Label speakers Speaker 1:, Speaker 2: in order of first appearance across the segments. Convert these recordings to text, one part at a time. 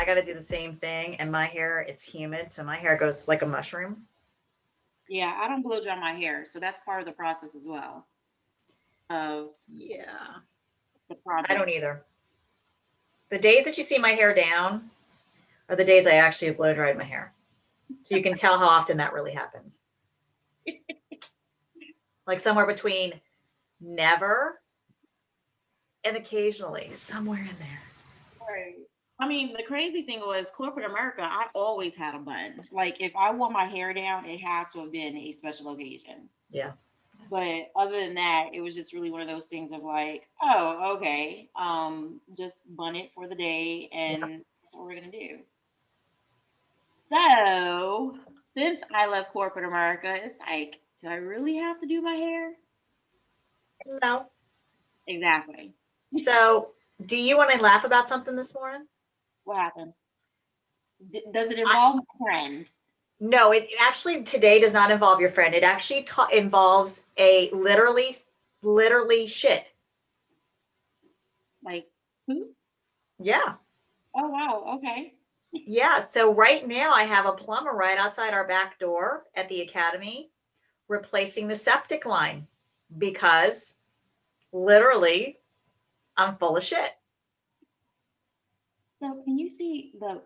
Speaker 1: I got to do the same thing. And my hair, it's humid, so my hair goes like a mushroom.
Speaker 2: Yeah, I don't blow dry my hair, so that's part of the process as well of
Speaker 1: Yeah.
Speaker 2: the
Speaker 1: I don't
Speaker 2: project.
Speaker 1: either. The days that you see my hair down are the days I actually blow dried my hair. So you can tell how often that really happens. Like somewhere between never and occasionally, somewhere in there.
Speaker 2: Right. I mean, the crazy thing was corporate America, I always had a bun. Like if I wore my hair down, it had to have been a special occasion.
Speaker 1: Yeah.
Speaker 2: But other than that, it was just really one of those things of like, oh, okay, just bun it for the day,
Speaker 1: Yeah.
Speaker 2: and that's what we're gonna do. So since I left corporate America, it's like, do I really have to do my hair?
Speaker 1: No.
Speaker 2: Exactly.
Speaker 1: So do you want to laugh about something this morning?
Speaker 2: What happened? Does it
Speaker 1: I,
Speaker 2: involve my friend?
Speaker 1: no, it actually today does not involve your friend. It actually involves a literally shit.
Speaker 2: Like who?
Speaker 1: Yeah.
Speaker 2: Oh wow, okay.
Speaker 1: Yeah. So right now I have a plumber right outside our back door at the academy replacing the septic line because literally I'm full of shit.
Speaker 2: So can you see the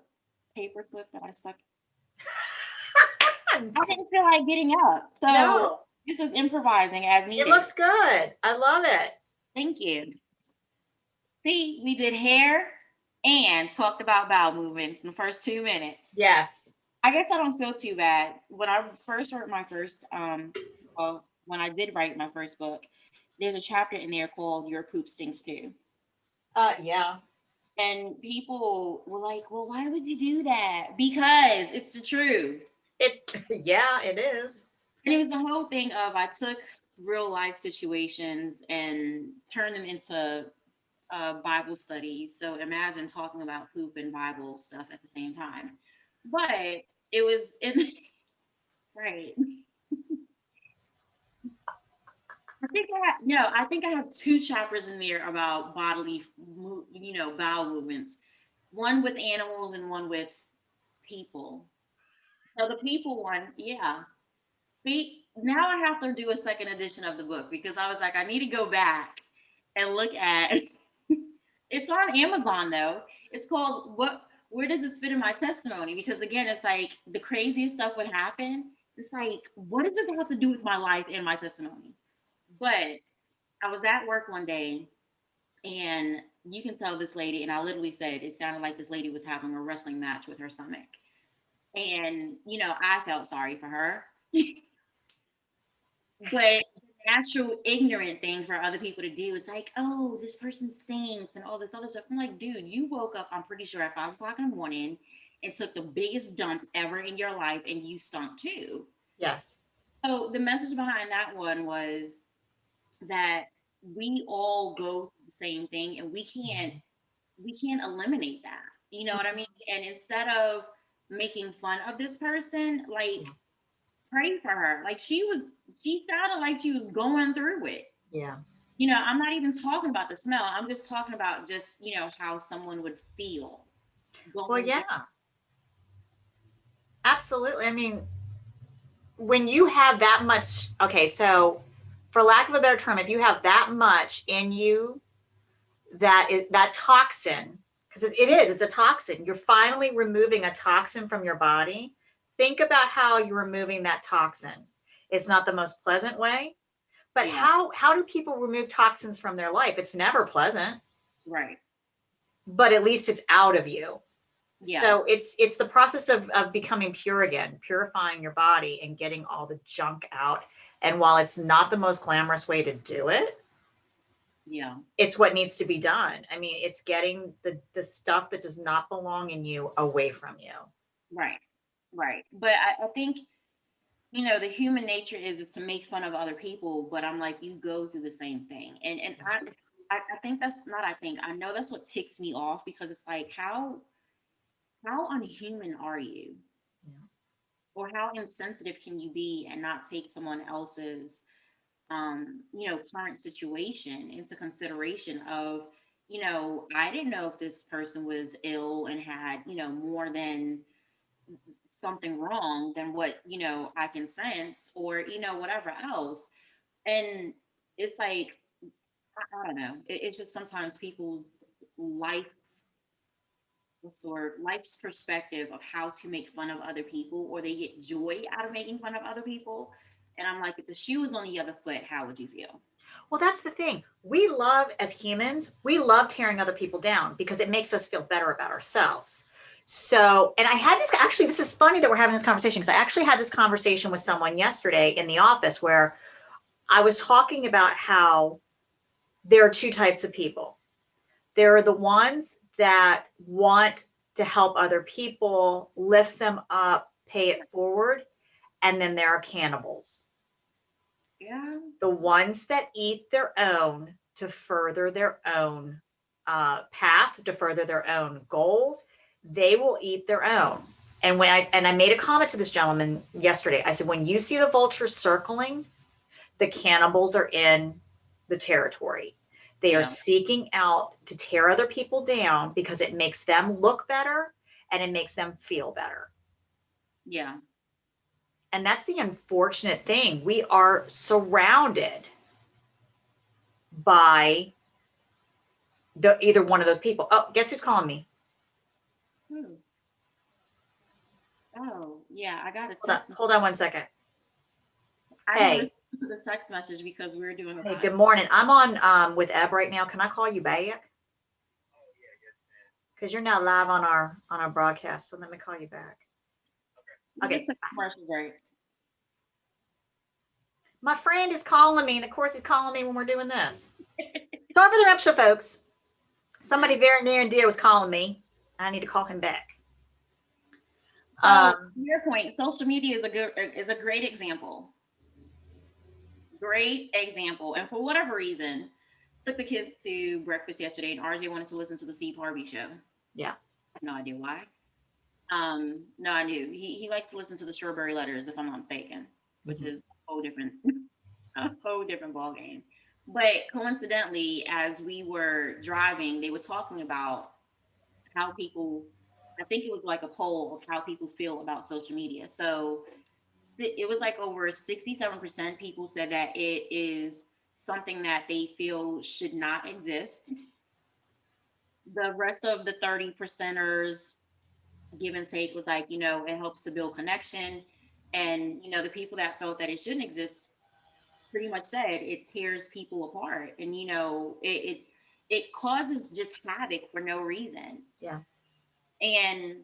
Speaker 2: paper clip that I stuck? I didn't feel like getting up. So
Speaker 1: No,
Speaker 2: this is improvising as
Speaker 1: it
Speaker 2: needed.
Speaker 1: looks good. I love it.
Speaker 2: Thank you. See, we did hair and talked about bowel movements in the first 2 minutes.
Speaker 1: Yes.
Speaker 2: I guess I don't feel too bad. When I first wrote my first, well, when I did write my first book, there's a chapter in there called "Your Poop Stinks Too,"
Speaker 1: Yeah.
Speaker 2: and people were like, "Well, why would you do that?" Because it's the truth.
Speaker 1: It, yeah, it is.
Speaker 2: And it was the whole thing of I took real life situations and turned them into Bible studies. So imagine talking about poop and Bible stuff at the same time. But it was in right. I think I have two chapters in there about bodily, bowel movements. One with animals and one with people. So the people one, yeah. See, now I have to do a second edition of the book because I was like, I need to go back and look at. It's on Amazon though. It's called "What? Where does it fit in my testimony?" Because again, it's like the craziest stuff would happen. It's like, what does it have to do with my life and my testimony? But I was at work one day, and you can tell this lady, and I literally said it sounded like this lady was having a wrestling match with her stomach, and I felt sorry for her. But natural ignorant thing for other people to do, it's like, oh, this person stinks and all this other stuff. I'm like, dude, you woke up, I'm pretty sure, at 5 o'clock in the morning and took the biggest dump ever in your life and you stunk too.
Speaker 1: Yes.
Speaker 2: So the message behind that one was that we all go through the same thing and we can't eliminate that. You know what I mean? And instead of making fun of this person, like pray for her. Like she sounded like she was going through it.
Speaker 1: Yeah.
Speaker 2: I'm not even talking about the smell. I'm just talking about just, how someone would feel
Speaker 1: Well,
Speaker 2: going through.
Speaker 1: yeah, absolutely. I mean, when you have that much, okay, so for lack of a better term, if you have that much in you, that toxin, because it's a toxin. You're finally removing a toxin from your body. Think about how you're removing that toxin. It's not the most pleasant way, but
Speaker 2: Yeah,
Speaker 1: how do people remove toxins from their life? It's never pleasant,
Speaker 2: right.
Speaker 1: but at least it's out of you.
Speaker 2: Yeah,
Speaker 1: So it's the process of becoming pure again, purifying your body and getting all the junk out. And while it's not the most glamorous way to do it,
Speaker 2: yeah,
Speaker 1: it's what needs to be done. I mean, it's getting the stuff that does not belong in you away from you.
Speaker 2: right, right. But I think, the human nature is to make fun of other people, but I'm like, you go through the same thing. And I think that's not, I think, I know that's what ticks me off because it's like, how unhuman are you?
Speaker 1: Yeah.
Speaker 2: Or how insensitive can you be and not take someone else's current situation into consideration of I didn't know if this person was ill and had, more than something wrong than what, I can sense, or, whatever else. And it's like, I don't know. It's just sometimes people's life or life's perspective of how to make fun of other people, or they get joy out of making fun of other people. And I'm like, if the shoe was on the other foot, how would you feel?
Speaker 1: Well, that's the thing. We love, as humans, we love tearing other people down because it makes us feel better about ourselves. So, and I had this actually, this is funny that we're having this conversation because I actually had this conversation with someone yesterday in the office where I was talking about how there are two types of people. There are the ones that want to help other people, lift them up, pay it forward. And then there are cannibals,
Speaker 2: Yeah.
Speaker 1: the ones that eat their own to further their own path, to further their own goals. They will eat their own. And I made a comment to this gentleman yesterday. I said, when you see the vultures circling, the cannibals are in the territory. They are
Speaker 2: Yeah.
Speaker 1: seeking out to tear other people down because it makes them look better and it makes them feel better.
Speaker 2: Yeah.
Speaker 1: And that's the unfortunate thing. We are surrounded by the either one of those people. Oh, guess who's calling me?
Speaker 2: Hmm. Oh, yeah. I got a
Speaker 1: Hold on,
Speaker 2: text.
Speaker 1: hold on 1 second.
Speaker 2: I didn't
Speaker 1: Hey,
Speaker 2: respond to the text message because we were doing a
Speaker 1: hey, good
Speaker 2: podcast.
Speaker 1: morning. I'm on with Eb right now. Can I call you back? Because you're now live on our broadcast. So let me call you back.
Speaker 2: We just
Speaker 1: Okay.
Speaker 2: took a commercial break.
Speaker 1: My friend is calling me, and of course he's calling me when we're doing this. Sorry for the interruption, folks. Somebody very near and dear was calling me. I need to call him back.
Speaker 2: So,
Speaker 1: Um,
Speaker 2: to your point, social media is a great example. Great example. And for whatever reason, took the kids to breakfast yesterday, and RJ wanted to listen to the Steve Harvey show.
Speaker 1: yeah.
Speaker 2: I have no idea why. No, I knew he likes to listen to the Strawberry Letters, if I'm not mistaken, which
Speaker 1: Mhm.
Speaker 2: is a whole different a whole different ball game. But coincidentally, as we were driving, they were talking about how people. I think it was like a poll of how people feel about social media. So it was like over 67% people said that it is something that they feel should not exist. The rest of the 30 percenters, give and take, was like, it helps to build connection. And, the people that felt that it shouldn't exist pretty much said it tears people apart. And, it causes just havoc for no reason.
Speaker 1: Yeah.
Speaker 2: And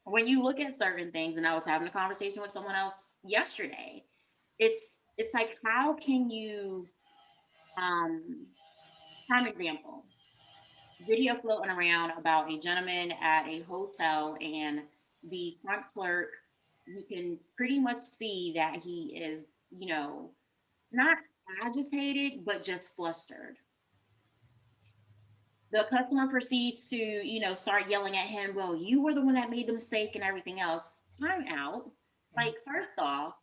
Speaker 2: when you look at certain things, and I was having a conversation with someone else yesterday, it's like, how can you, um prime example, video floating around about a gentleman at a hotel, and the front clerk, you can pretty much see that he is, not agitated, but just flustered. The customer proceeds to, start yelling at him, well, you were the one that made the mistake and everything else. Time out. Like, first off,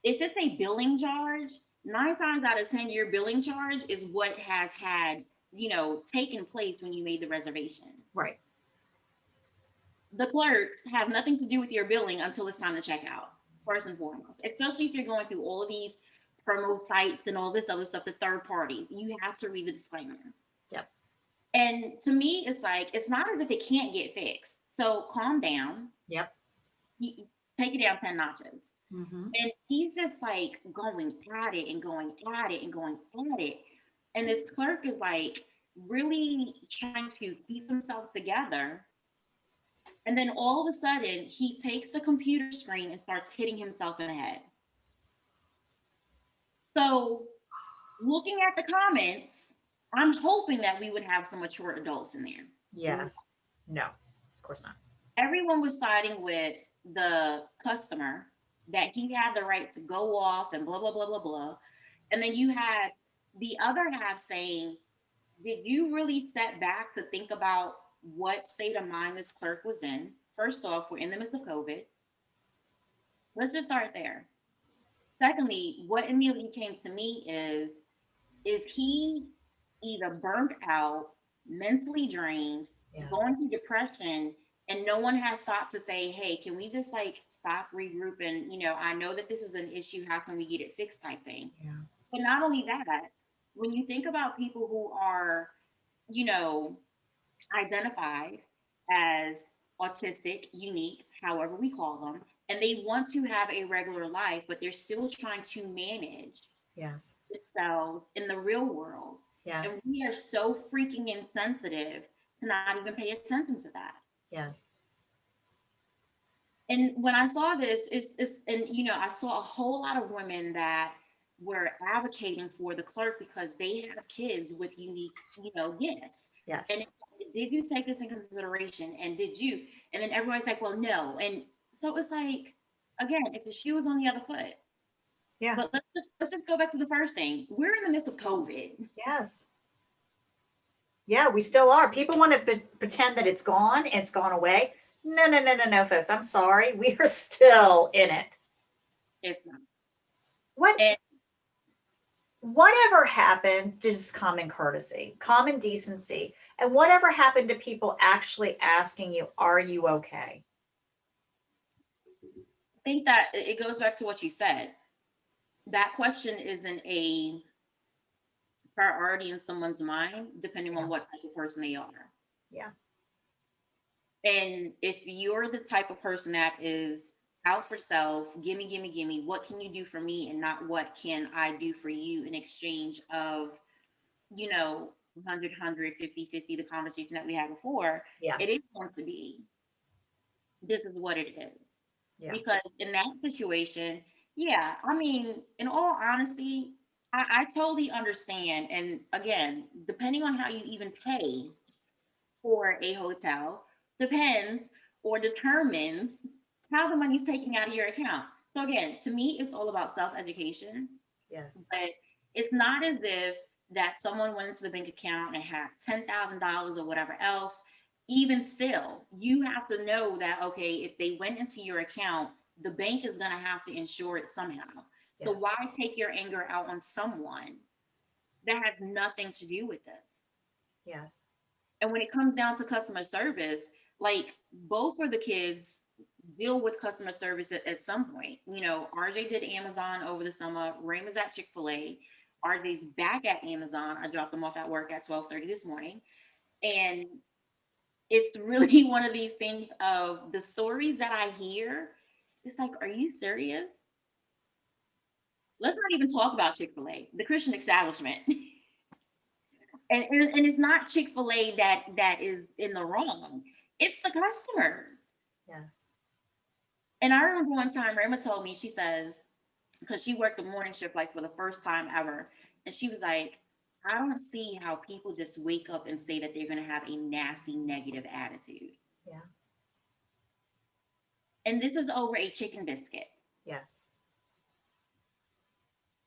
Speaker 2: if it's a billing charge, 9 times out of 10, your billing charge is what has had, taken place when you made the reservation.
Speaker 1: Right.
Speaker 2: The clerks have nothing to do with your billing until it's time to check out, first and foremost, especially if you're going through all of these promo sites and all this other stuff, the third parties. You have to read the disclaimer.
Speaker 1: Yep.
Speaker 2: And to me, it's like, it's not as if it can't get fixed. So calm down.
Speaker 1: Yep.
Speaker 2: Take it down 10 notches.
Speaker 1: Mm-hmm.
Speaker 2: And he's just like going at it and going at it and going at it. And this clerk is like really trying to keep himself together. And then all of a sudden, he takes the computer screen and starts hitting himself in the head. So, looking at the comments, I'm hoping that we would have some mature adults in there.
Speaker 1: Yes. No, of course not.
Speaker 2: Everyone was siding with the customer that he had the right to go off and blah, blah, blah, blah, blah. And then you had the other half saying, did you really step back to think about what state of mind this clerk was in? First off, we're in the midst of COVID. Let's just start there. Secondly, what immediately came to me is he either burnt out mentally drained,
Speaker 1: Yes.
Speaker 2: going through depression, and no one has stopped to say, hey, can we just like stop, regroup, and I know that this is an issue. How can we get it fixed? Type thing.
Speaker 1: Yeah.
Speaker 2: But not only that, when you think about people who are, you know, identified as autistic, unique, however we call them, and they want to have a regular life, but they're still trying to manage
Speaker 1: Yes.
Speaker 2: themselves in the real world.
Speaker 1: Yes.
Speaker 2: And we are so freaking insensitive to not even pay attention to that.
Speaker 1: Yes.
Speaker 2: And when I saw this, and I saw a whole lot of women that were advocating for the clerk because they have kids with unique, gifts. And
Speaker 1: Yes.
Speaker 2: did you take this in consideration? And did you? And then everybody's like, well, no. And so it's like, again, if the shoe was on the other foot.
Speaker 1: Yeah.
Speaker 2: But let's just go back to the first thing. We're in the midst of COVID.
Speaker 1: Yes. Yeah, we still are. People want to pretend that it's gone, it's gone away. No, no, no, no, no, folks. I'm sorry. We are still in it.
Speaker 2: It's not.
Speaker 1: What
Speaker 2: And
Speaker 1: whatever happened to just common courtesy, common decency, and whatever happened to people actually asking you, are you okay?
Speaker 2: I think that it goes back to what you said. That question isn't a priority in someone's mind, depending
Speaker 1: Yeah.
Speaker 2: on what type of person they are.
Speaker 1: Yeah.
Speaker 2: And if you're the type of person that is out for self, gimme, gimme, gimme, what can you do for me, and not what can I do for you in exchange of, 100, 50, 50, the conversation that we had before,
Speaker 1: Yeah.
Speaker 2: it is going to be, this is what it is.
Speaker 1: Yeah.
Speaker 2: Because in that situation, yeah, I mean, in all honesty, I totally understand. And again, depending on how you even pay for a hotel, depends or determines how the money's taken out of your account. So again, to me, it's all about self-education,
Speaker 1: Yes.
Speaker 2: but it's not as if that someone went into the bank account and had $10,000 or whatever else. Even still, you have to know that, okay, if they went into your account, the bank is going to have to insure it somehow. So
Speaker 1: Yes.
Speaker 2: why take your anger out on someone that has nothing to do with this?
Speaker 1: Yes.
Speaker 2: And when it comes down to customer service, like, both of the kids deal with customer service at some point. RJ did Amazon over the summer. Raymond's at Chick-fil-A. RJ's back at Amazon. I dropped them off at work at 12:30 this morning. And it's really one of these things of the stories that I hear. It's like, are you serious? Let's not even talk about Chick-fil-A, the Christian establishment. And it's not Chick-fil-A that is in the wrong. It's the customers.
Speaker 1: Yes.
Speaker 2: And I remember one time Rayma told me, she says, because she worked the morning shift like for the first time ever, and she was like, I don't see how people just wake up and say that they're going to have a nasty negative attitude.
Speaker 1: Yeah.
Speaker 2: And this is over a chicken biscuit.
Speaker 1: Yes.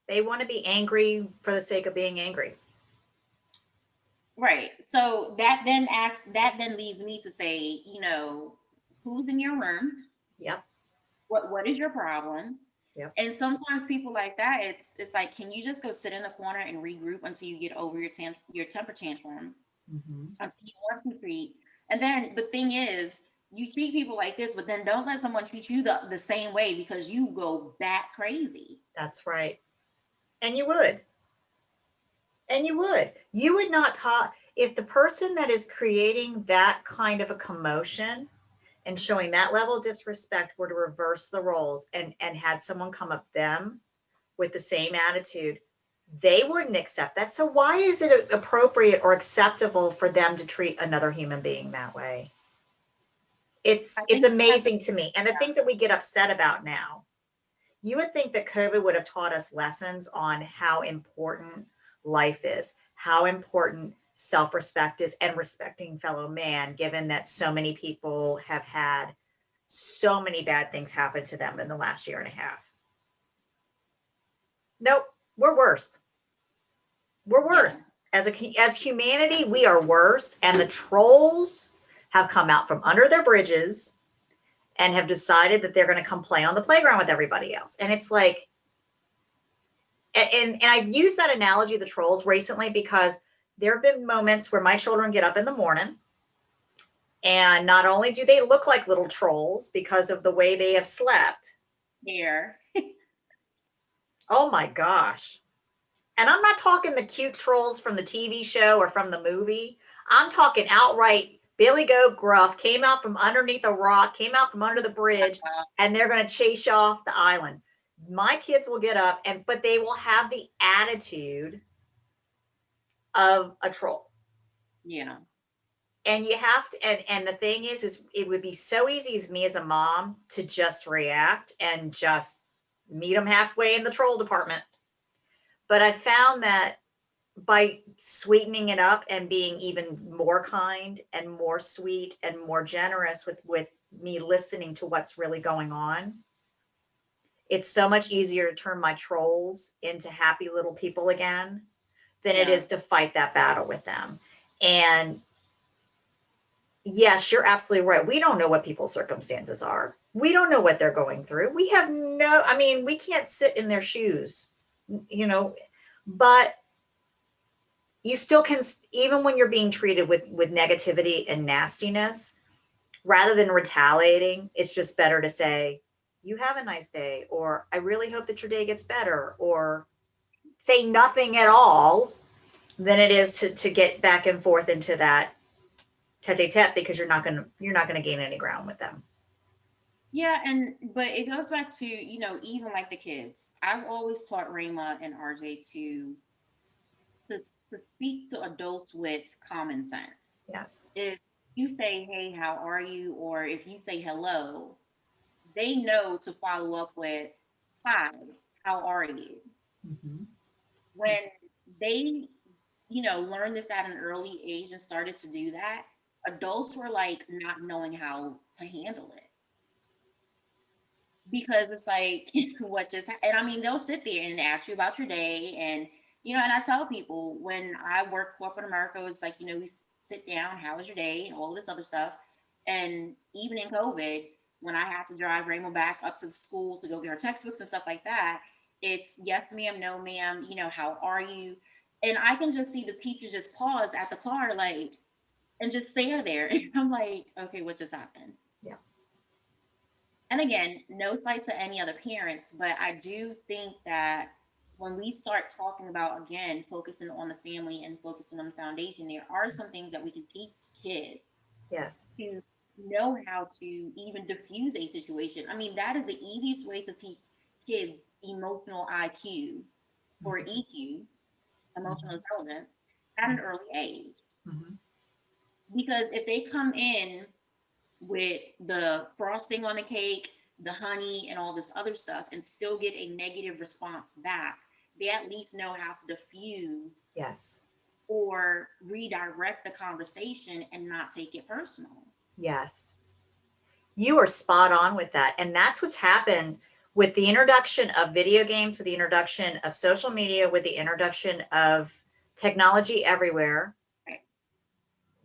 Speaker 1: They want to be angry for the sake of being angry.
Speaker 2: Right. So that then leads me to say, who's in your room?
Speaker 1: Yep.
Speaker 2: What is your problem?
Speaker 1: Yep.
Speaker 2: And sometimes people like that, it's like, can you just go sit in the corner and regroup until you get over your temper tantrum?
Speaker 1: Mm-hmm.
Speaker 2: Until you want to treat. And then the thing is, you treat people like this, but then don't let someone treat you the same way, because you go bat crazy.
Speaker 1: That's right. And you would. And you would not talk if the person that is creating that kind of a commotion and showing that level of disrespect were to reverse the roles and had someone come up them with the same attitude, they wouldn't accept that. So why is it appropriate or acceptable for them to treat another human being that way? It's amazing to me. And the things that we get upset about now, you would think that COVID would have taught us lessons on how important life is, how important self-respect is, and respecting fellow man, given that so many people have had so many bad things happen to them in the last year and a half. Nope, we're worse. We're worse. Yeah. As humanity, we are worse. And the trolls have come out from under their bridges and have decided that they're going to come play on the playground with everybody else. And it's like, and I've used that analogy of the trolls recently because there have been moments where my children get up in the morning, and not only do they look like little trolls because of the way they have slept.
Speaker 2: There.
Speaker 1: Oh my gosh. And I'm not talking the cute trolls from the TV show or from the movie. I'm talking outright Billy Goat Gruff came out from underneath a rock, came out from under the bridge, and they're going to chase you off the island. My kids will get up, but they will have the attitude of a troll.
Speaker 2: Yeah.
Speaker 1: And you have to, and the thing is it would be so easy as me as a mom to just react and just meet them halfway in the troll department. But I found that by sweetening it up and being even more kind and more sweet and more generous with me listening to what's really going on, it's so much easier to turn my trolls into happy little people again than it is to fight that battle with them. And yes, you're absolutely right. We don't know what people's circumstances are. We don't know what they're going through. We have no, I mean, we can't sit in their shoes, you know, but you still can, even when you're being treated with negativity and nastiness, rather than retaliating, it's just better to say, you have a nice day, or I really hope that your day gets better, or say nothing at all than it is to get back and forth into that tete-a-tete, because you're not going to gain any ground with them.
Speaker 2: Yeah, but it goes back to, even like the kids. I've always taught Rayma and RJ to speak to adults with common sense.
Speaker 1: Yes.
Speaker 2: If you say, "Hey, how are you?" or if you say hello, they know to follow up with, "Hi, how are you?"
Speaker 1: Mm-hmm.
Speaker 2: When they, learned this at an early age and started to do that, adults were like not knowing how to handle it. Because it's like, what just and I mean, they'll sit there and ask you about your day, and and I tell people when I work corporate America, it's like, we sit down, how was your day, and all this other stuff. And even in COVID, when I had to drive Raymond back up to the school to go get her textbooks and stuff like that, it's yes ma'am, no ma'am, how are you? And I can just see the teachers just pause at the car, like, and just stare there. And I'm like, okay, what just happened?
Speaker 1: Yeah.
Speaker 2: And again, no slight to any other parents, but I do think that when we start talking about, again, focusing on the family and focusing on the foundation, there are some things that we can teach kids
Speaker 1: Yes.
Speaker 2: to know how to even diffuse a situation. I mean, that is the easiest way to teach kids emotional IQ or
Speaker 1: Mm-hmm.
Speaker 2: EQ, emotional
Speaker 1: Mm-hmm.
Speaker 2: intelligence, at an early age.
Speaker 1: Mm-hmm.
Speaker 2: Because if they come in with the frosting on the cake, the honey, and all this other stuff, and still get a negative response back, they at least know how to diffuse
Speaker 1: Yes.
Speaker 2: or redirect the conversation and not take it personal.
Speaker 1: Yes. You are spot on with that. And that's what's happened with the introduction of video games, with the introduction of social media, with the introduction of technology everywhere.
Speaker 2: Right.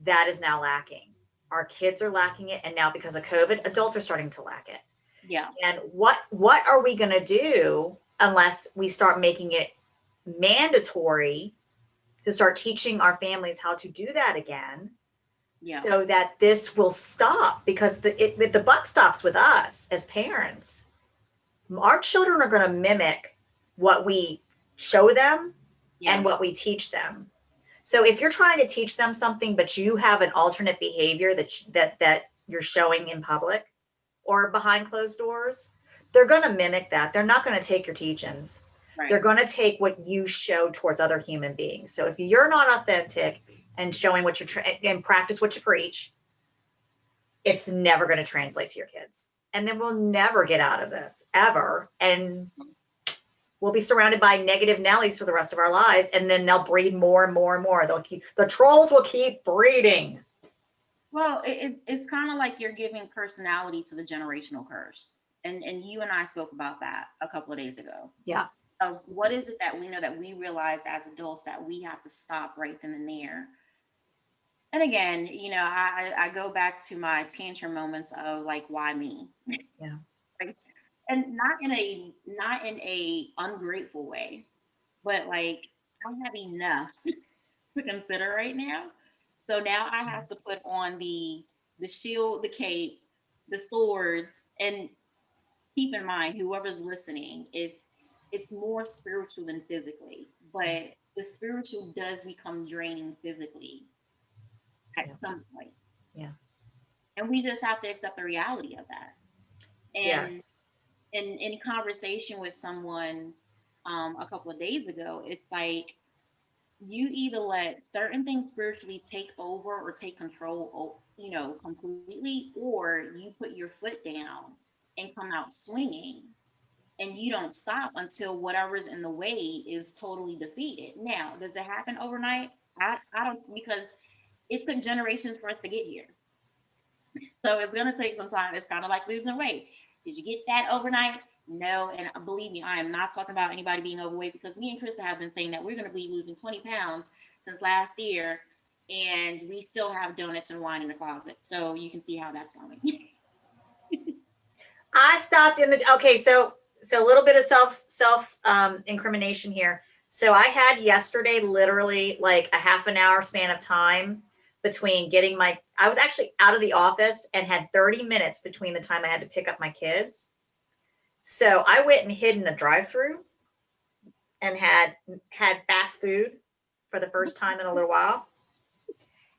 Speaker 1: That is now lacking. Our kids are lacking it. And now because of COVID, adults are starting to lack it.
Speaker 2: Yeah.
Speaker 1: And what are we going to do unless we start making it mandatory to start teaching our families how to do that again?
Speaker 2: Yeah.
Speaker 1: So that this will stop, because the buck stops with us as parents. Our children are going to mimic what we show them and what we teach them. So if you're trying to teach them something, but you have an alternate behavior that you're showing in public or behind closed doors, they're going to mimic that. They're not going to take your teachings.
Speaker 2: Right.
Speaker 1: They're going to take what you show towards other human beings. So if you're not authentic and showing what you're and practice what you preach, it's never going to translate to your kids. And then we'll never get out of this ever. And we'll be surrounded by negative Nellies for the rest of our lives. And then they'll breed more and more and more. The trolls will keep breeding.
Speaker 2: Well, it's kind of like you're giving personality to the generational curse. And you and I spoke about that a couple of days ago.
Speaker 1: Yeah.
Speaker 2: Of what is it that we know, that we realize as adults that we have to stop right then and there. And again, I go back to my tantrum moments of like, why me?
Speaker 1: Yeah.
Speaker 2: Like, and not in a ungrateful way, but like, I have enough to consider right now. So now I have to put on the shield, the cape, the swords, and keep in mind, whoever's listening, it's more spiritual than physically, but the spiritual does become draining physically
Speaker 1: Yeah.
Speaker 2: at some point,
Speaker 1: Yeah.
Speaker 2: and we just have to accept the reality of that. And
Speaker 1: Yes.
Speaker 2: in conversation with someone a couple of days ago, it's like you either let certain things spiritually take over or take control, completely, or you put your foot down and come out swinging, and you don't stop until whatever's in the way is totally defeated. Now, does it happen overnight? I don't, because it took generations for us to get here. So it's going to take some time. It's kind of like losing weight. Did you get that overnight? No. And believe me, I am not talking about anybody being overweight, because me and Krista have been saying that we're going to be losing 20 pounds since last year. And we still have donuts and wine in the closet. So you can see how that's going.
Speaker 1: I stopped in the okay, so a little bit of incrimination here. So I had yesterday literally like a half an hour span of time between getting my I was actually out of the office and had 30 minutes between the time I had to pick up my kids. So I went and hid in a drive-through and had fast food for the first time in a little while.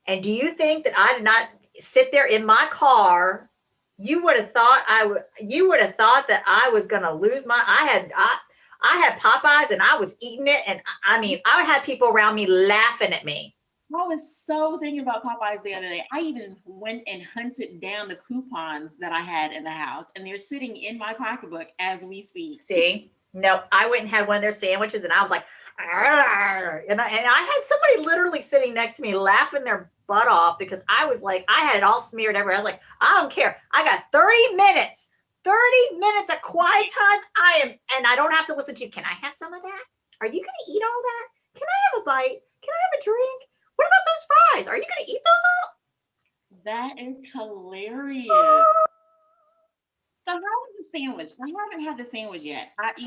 Speaker 1: And do you think that I did not sit there in my car? You would have thought you would have thought that I was going to lose my. I had Popeyes and I was eating it, and I mean, I had people around me laughing at me.
Speaker 2: I was so thinking about Popeyes the other day. I even went and hunted down the coupons that I had in the house, and they're sitting in my pocketbook as we speak.
Speaker 1: See, no, I went and had one of their sandwiches, and I was like, "Arr!" and I had somebody literally sitting next to me laughing their butt off because I was like, I had it all smeared everywhere. I was like, I don't care. I got 30 minutes. 30 minutes of quiet time. And I don't have to listen to you. Can I have some of that? Are you going to eat all that? Can I have a bite? Can I have a drink? What about those fries? Are you going to eat those all?
Speaker 2: That is hilarious. So how was the sandwich? I haven't had the sandwich yet. That's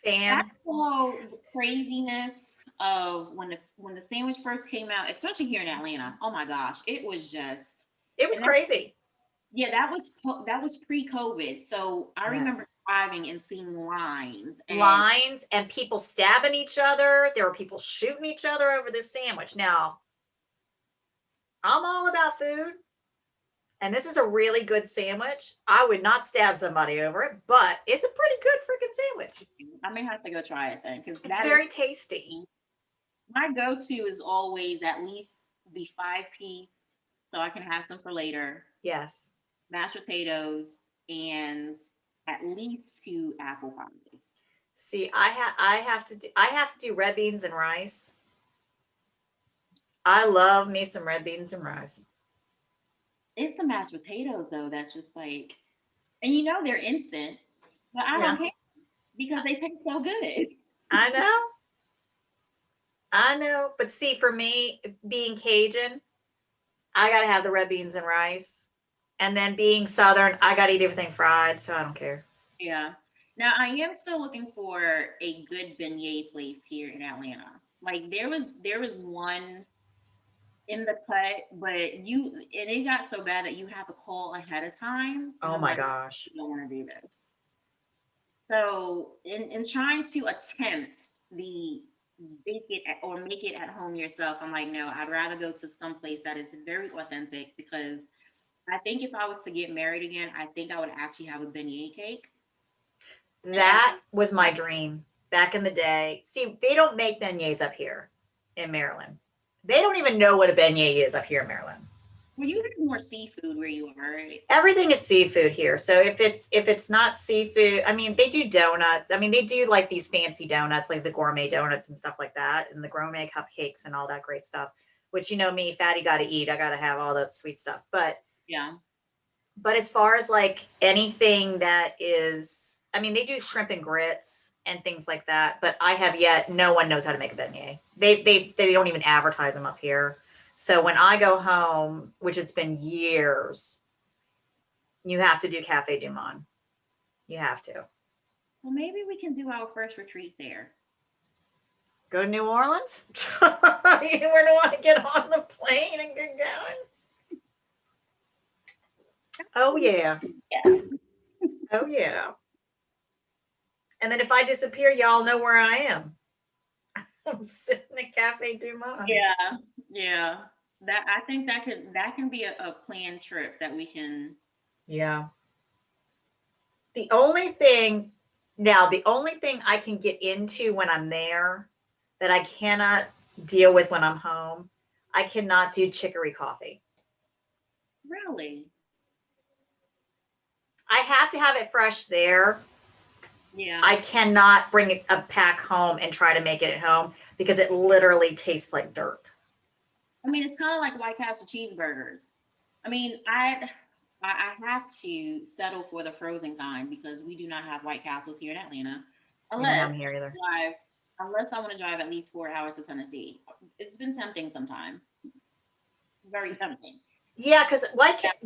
Speaker 2: the whole craziness of when the sandwich first came out, especially here in Atlanta. Oh my gosh, it was just,
Speaker 1: It was
Speaker 2: and that,
Speaker 1: crazy.
Speaker 2: yeah, that was pre-COVID. So I remember
Speaker 1: Yes.
Speaker 2: driving and seeing lines, and
Speaker 1: Lines and people stabbing each other. There were people shooting each other over this sandwich. Now, I'm all about food, and this is a really good sandwich. I would not stab somebody over it, but it's a pretty good freaking sandwich.
Speaker 2: I may have to go try it then, because
Speaker 1: It's
Speaker 2: that is
Speaker 1: very tasty.
Speaker 2: my go-to is always at least the 5 piece, so I can have some for later.
Speaker 1: Yes.
Speaker 2: Mashed potatoes and at least two apple pies.
Speaker 1: See, I have to do red beans and rice. I love me some red beans and rice.
Speaker 2: It's the mashed potatoes though that's just like, and they're instant, but I
Speaker 1: Yeah,
Speaker 2: don't care because they taste so good.
Speaker 1: I know. I know. But see, for me, being Cajun, I gotta have the red beans and rice. And then being Southern, I gotta eat everything fried, so I don't care.
Speaker 2: Yeah. Now I am still looking for a good beignet place here in Atlanta. Like there was one in the cut, but it got so bad that you have to call ahead of time, and
Speaker 1: Oh
Speaker 2: I'm
Speaker 1: my
Speaker 2: like,
Speaker 1: gosh.
Speaker 2: I don't want to do this. So in trying to attempt the bake it or make it at home yourself, I'm like, no, I'd rather go to some place that is very authentic, because I think if I was to get married again, I think I would actually have a beignet cake. And
Speaker 1: That was my dream back in the day. See, they don't make beignets up here in Maryland. They don't even know what a beignet is up here in Maryland.
Speaker 2: well, you have more seafood where you are, right?
Speaker 1: Everything is seafood here. So if it's not seafood, I mean, they do donuts. I mean, they do like these fancy donuts, like the gourmet donuts and stuff like that, and the gourmet cupcakes and all that great stuff. Which me, fatty, got to eat. I got to have all that sweet stuff.
Speaker 2: Yeah.
Speaker 1: But as far as like anything that is, I mean, they do shrimp and grits and things like that. But I have yet. No one knows how to make a beignet. They don't even advertise them up here. So when I go home, which it's been years, you have to do Cafe du Monde. You have to.
Speaker 2: Well, maybe we can do our first retreat there.
Speaker 1: Go to New Orleans? You wouldn't want to get on the plane and get going? Oh, yeah.
Speaker 2: Yeah.
Speaker 1: Oh, yeah. And then if I disappear, y'all know where I am. I'm sitting at Cafe Du Monde.
Speaker 2: Yeah. Yeah. That I think that can be a planned trip that we can.
Speaker 1: Yeah. The only thing the only thing I can get into when I'm there that I cannot deal with when I'm home, I cannot do chicory coffee.
Speaker 2: Really.
Speaker 1: I have to have it fresh there.
Speaker 2: Yeah.
Speaker 1: I cannot bring a pack home and try to make it at home because it literally tastes like dirt.
Speaker 2: I mean, it's kind of like White Castle cheeseburgers. I mean, I have to settle for the frozen kind because we do not have White Castles here in Atlanta,
Speaker 1: We don't have
Speaker 2: unless
Speaker 1: them here either.
Speaker 2: drive unless I want to drive at least 4 hours to Tennessee. It's been tempting sometimes, very tempting.
Speaker 1: Yeah, because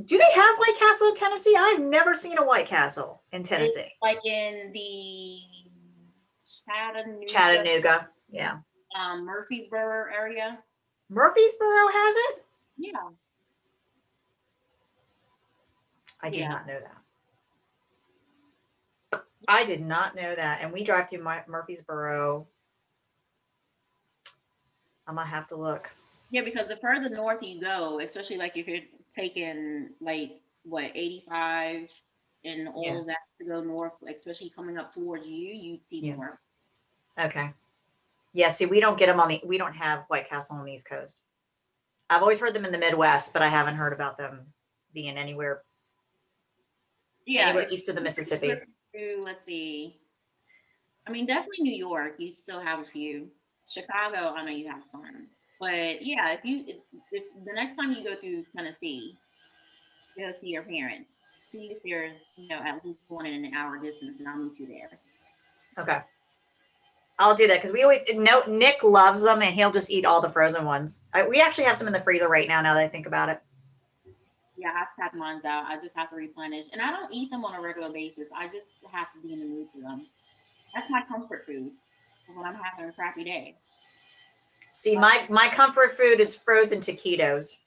Speaker 1: do they have White Castle in Tennessee? I've never seen a White Castle in
Speaker 2: It's
Speaker 1: Tennessee.
Speaker 2: like in the Chattanooga,
Speaker 1: Chattanooga. Yeah.
Speaker 2: Murfreesboro area.
Speaker 1: Murfreesboro has it?
Speaker 2: Yeah,
Speaker 1: I did
Speaker 2: yeah.
Speaker 1: not know that. I did not know that. And we drive through Murfreesboro. I'm going to have to look.
Speaker 2: Yeah, because the further north you go, especially like if you're taking like what 85 and all
Speaker 1: Yeah.
Speaker 2: of that to go north, like, especially coming up towards you see
Speaker 1: Yeah.
Speaker 2: more.
Speaker 1: Okay. Yeah, see, we don't get them we don't have White Castle on the East Coast. I've always heard them in the Midwest, but I haven't heard about them being anywhere
Speaker 2: Yeah, if
Speaker 1: east of the
Speaker 2: you
Speaker 1: Mississippi.
Speaker 2: let's see. I mean, definitely New York, you still have a few. Chicago, I know you have some. But yeah, if the next time you go through Tennessee, go see your parents. See if there's, at least one in an hour distance, and I'll meet you there.
Speaker 1: Okay. I'll do that because we always know Nick loves them and he'll just eat all the frozen ones. We actually have some in the freezer right now that I think about it.
Speaker 2: Yeah, I've tapped mine out. I just have to replenish. And I don't eat them on a regular basis. I just have to be in the mood for them. That's my comfort food when I'm having a crappy day.
Speaker 1: See, my comfort food is frozen taquitos.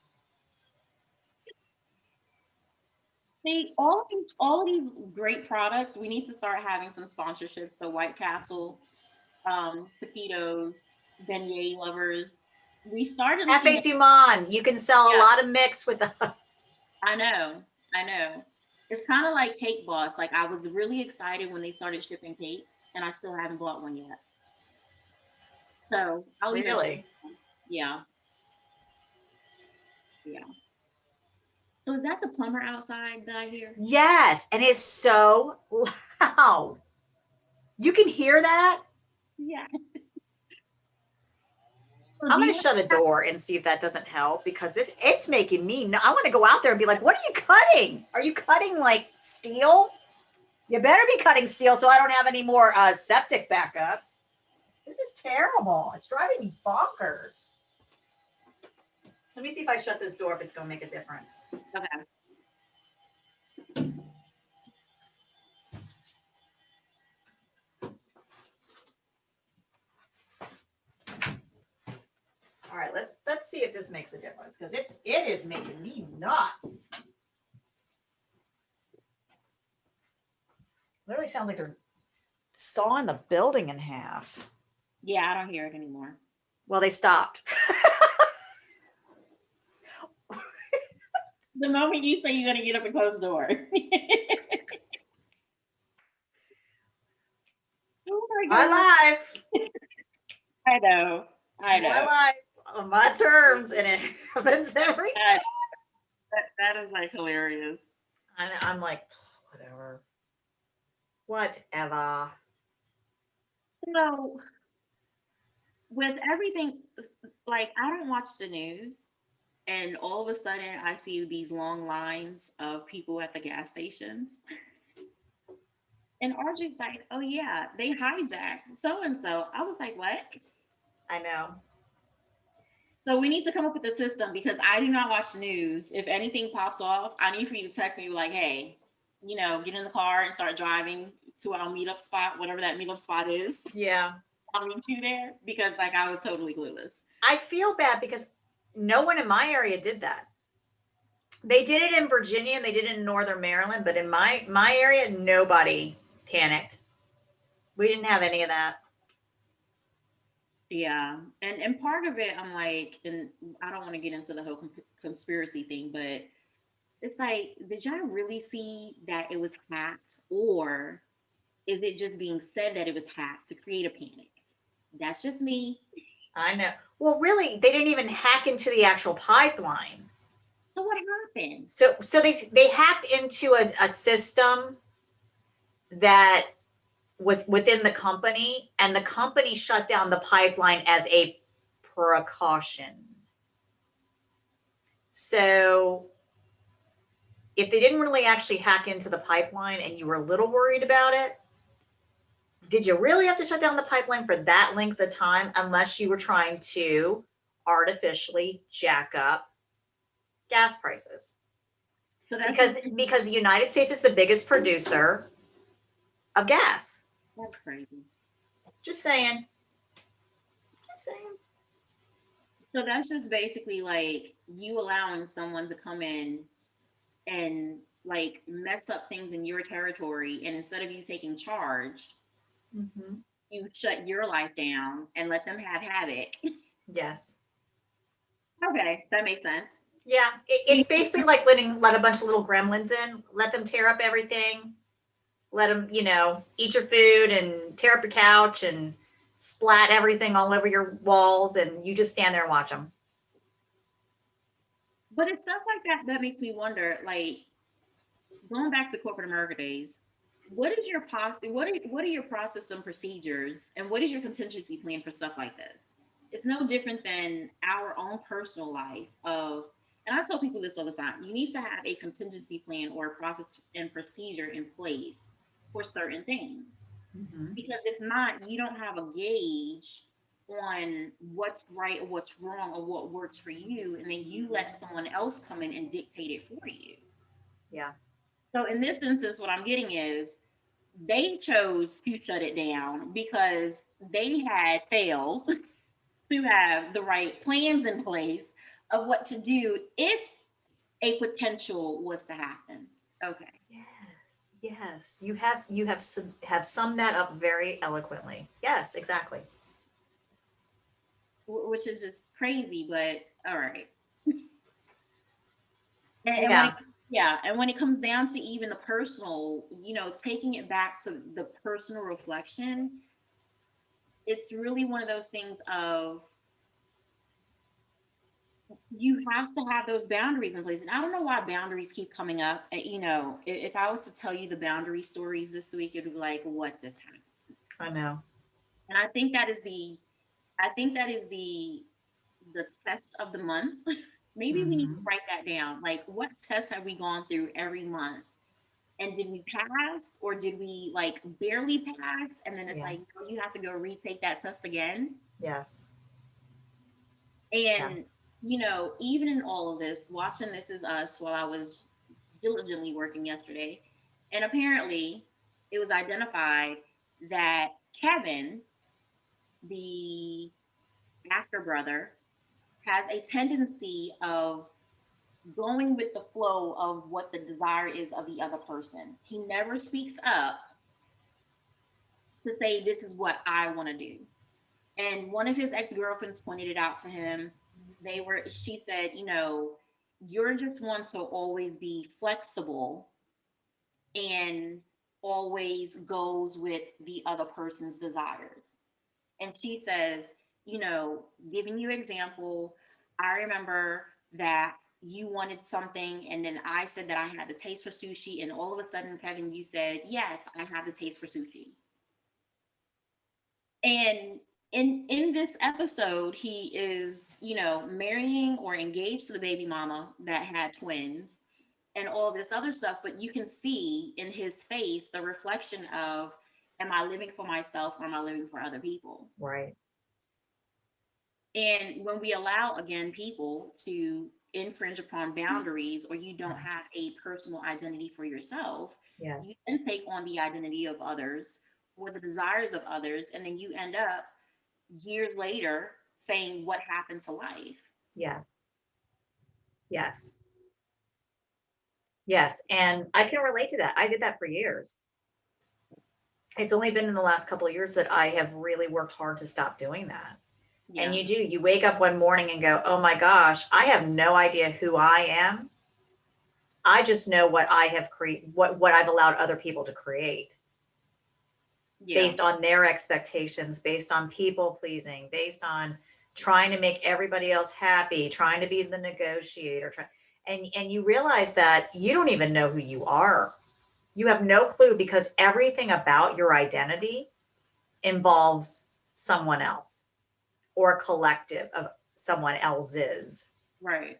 Speaker 2: See, all of these great products, we need to start having some sponsorships. So White Castle, taquitos, beignet lovers. We started looking
Speaker 1: Cafe
Speaker 2: at,
Speaker 1: Du Monde, you can sell a
Speaker 2: yeah,
Speaker 1: lot of mix with us.
Speaker 2: I know, I know. It's kind of like Cake Boss. Like I was really excited when they started shipping cakes, and I still haven't bought one yet. So I'll eventually.
Speaker 1: Really?
Speaker 2: Yeah, yeah. So is that the plumber outside that I hear?
Speaker 1: Yes, and it's so loud. You can hear that?
Speaker 2: Yeah. So
Speaker 1: I'm
Speaker 2: do
Speaker 1: going
Speaker 2: you
Speaker 1: to shut a door and see if that doesn't help because it's making me, I want to go out there and be like, what are you cutting? Are you cutting like steel? You better be cutting steel so I don't have any more septic backups. This is terrible. It's driving me bonkers. Let me see if I shut this door if it's going to make a difference.
Speaker 2: okay.
Speaker 1: All right, let's see if this makes a difference because it is making me nuts. Literally sounds like they're sawing the building in half.
Speaker 2: Yeah, I don't hear it anymore.
Speaker 1: Well, they stopped.
Speaker 2: The moment you say you're gonna get up and close the door. Oh my
Speaker 1: My
Speaker 2: god.
Speaker 1: life.
Speaker 2: I know. I know.
Speaker 1: My life on my terms, and it happens every time.
Speaker 2: That is like hilarious.
Speaker 1: I'm like, whatever. Whatever.
Speaker 2: So with everything, like I don't watch the news, and all of a sudden I see these long lines of people at the gas stations. And RJ's like, oh yeah, they hijacked so and so. I was like, what?
Speaker 1: I know.
Speaker 2: So we need to come up with a system because I do not watch the news. If anything pops off, I need for you to text me like, hey, get in the car and start driving to our meetup spot, whatever that meetup spot is.
Speaker 1: Yeah.
Speaker 2: coming to there because like I was totally clueless.
Speaker 1: I feel bad because no one in my area did that. They did it in Virginia and they did it in Northern Maryland, but in my area, nobody panicked. We didn't have any of that.
Speaker 2: Yeah, and part of it, I'm like, and I don't want to get into the whole conspiracy thing, but it's like, did y'all really see that it was hacked, or is it just being said that it was hacked to create a panic? That's just me.
Speaker 1: I know. Well, really, they didn't even hack into the actual pipeline.
Speaker 2: So what happened?
Speaker 1: So they hacked into a system that was within the company, and the company shut down the pipeline as a precaution. So if they didn't really actually hack into the pipeline and you were a little worried about it, did you really have to shut down the pipeline for that length of time unless you were trying to artificially jack up gas prices?
Speaker 2: So that's
Speaker 1: Because the United States is the biggest producer of gas.
Speaker 2: that's crazy.
Speaker 1: Just saying. Just saying.
Speaker 2: So that's just basically like you allowing someone to come in and like mess up things in your territory, and instead of you taking charge,
Speaker 1: Mm-hmm.
Speaker 2: you shut your life down and let them have havoc.
Speaker 1: Yes.
Speaker 2: Okay, that makes sense.
Speaker 1: Yeah. It's basically like let a bunch of little gremlins in, let them tear up everything, let them, eat your food and tear up your couch and splat everything all over your walls, and you just stand there and watch them.
Speaker 2: But it's stuff like that that makes me wonder, like going back to corporate America days, what are your process and procedures, and what is your contingency plan for stuff like this? It's no different than our own personal life of, and I tell people this all the time, you need to have a contingency plan or a process and procedure in place for certain things.
Speaker 1: Mm-hmm.
Speaker 2: Because if not, you don't have a gauge on what's right or what's wrong or what works for you, and then you let someone else come in and dictate it for you.
Speaker 1: Yeah.
Speaker 2: So in this instance, what I'm getting is they chose to shut it down because they had failed to have the right plans in place of what to do if a potential was to happen. Okay.
Speaker 1: Yes. Yes. You have summed that up very eloquently. Yes, exactly.
Speaker 2: Which is just crazy, but all right. And when it,
Speaker 1: Yeah.
Speaker 2: yeah, and when it comes down to even the personal, taking it back to the personal reflection, it's really one of those things of you have to have those boundaries in place. And I don't know why boundaries keep coming up. If I was to tell you the boundary stories this week, it would be like, what just happened?
Speaker 1: I know.
Speaker 2: And I think that is the test of the month. Maybe we need to
Speaker 1: Mm-hmm.
Speaker 2: write that down. Like, what tests have we gone through every month? And did we pass, or did we like barely pass? And then it's
Speaker 1: Yeah.
Speaker 2: like, no, you have to go retake that test again.
Speaker 1: Yes. Yeah.
Speaker 2: And, even in all of this, watching This Is Us while I was diligently working yesterday, and apparently it was identified that Kevin, the actor brother, has a tendency of going with the flow of what the desire is of the other person. He never speaks up to say, this is what I want to do. And one of his ex-girlfriends pointed it out to him. She said, you're just one to always be flexible and always goes with the other person's desires. And she says, giving you example, I remember that you wanted something, and then I said that I had the taste for sushi, and all of a sudden, Kevin, you said, yes, I have the taste for sushi. And in this episode, he is, marrying or engaged to the baby mama that had twins and all this other stuff, but you can see in his face the reflection of, am I living for myself, or am I living for other people?
Speaker 1: Right.
Speaker 2: And when we allow, again, people to infringe upon boundaries, or you don't
Speaker 1: Yeah.
Speaker 2: have a personal identity for yourself,
Speaker 1: Yes.
Speaker 2: you then take on the identity of others or the desires of others, and then you end up years later saying what happened to life.
Speaker 1: Yes. Yes. Yes. And I can relate to that. I did that for years. It's only been in the last couple of years that I have really worked hard to stop doing that. And
Speaker 2: Yeah.
Speaker 1: you wake up one morning and go, oh my gosh, I have no idea who I am. I just know what I have created, what I've allowed other people to create
Speaker 2: Yeah.
Speaker 1: based on their expectations, based on people pleasing, based on trying to make everybody else happy, trying to be the negotiator. And you realize that you don't even know who you are. You have no clue because everything about your identity involves someone else or a collective of someone else's.
Speaker 2: Right.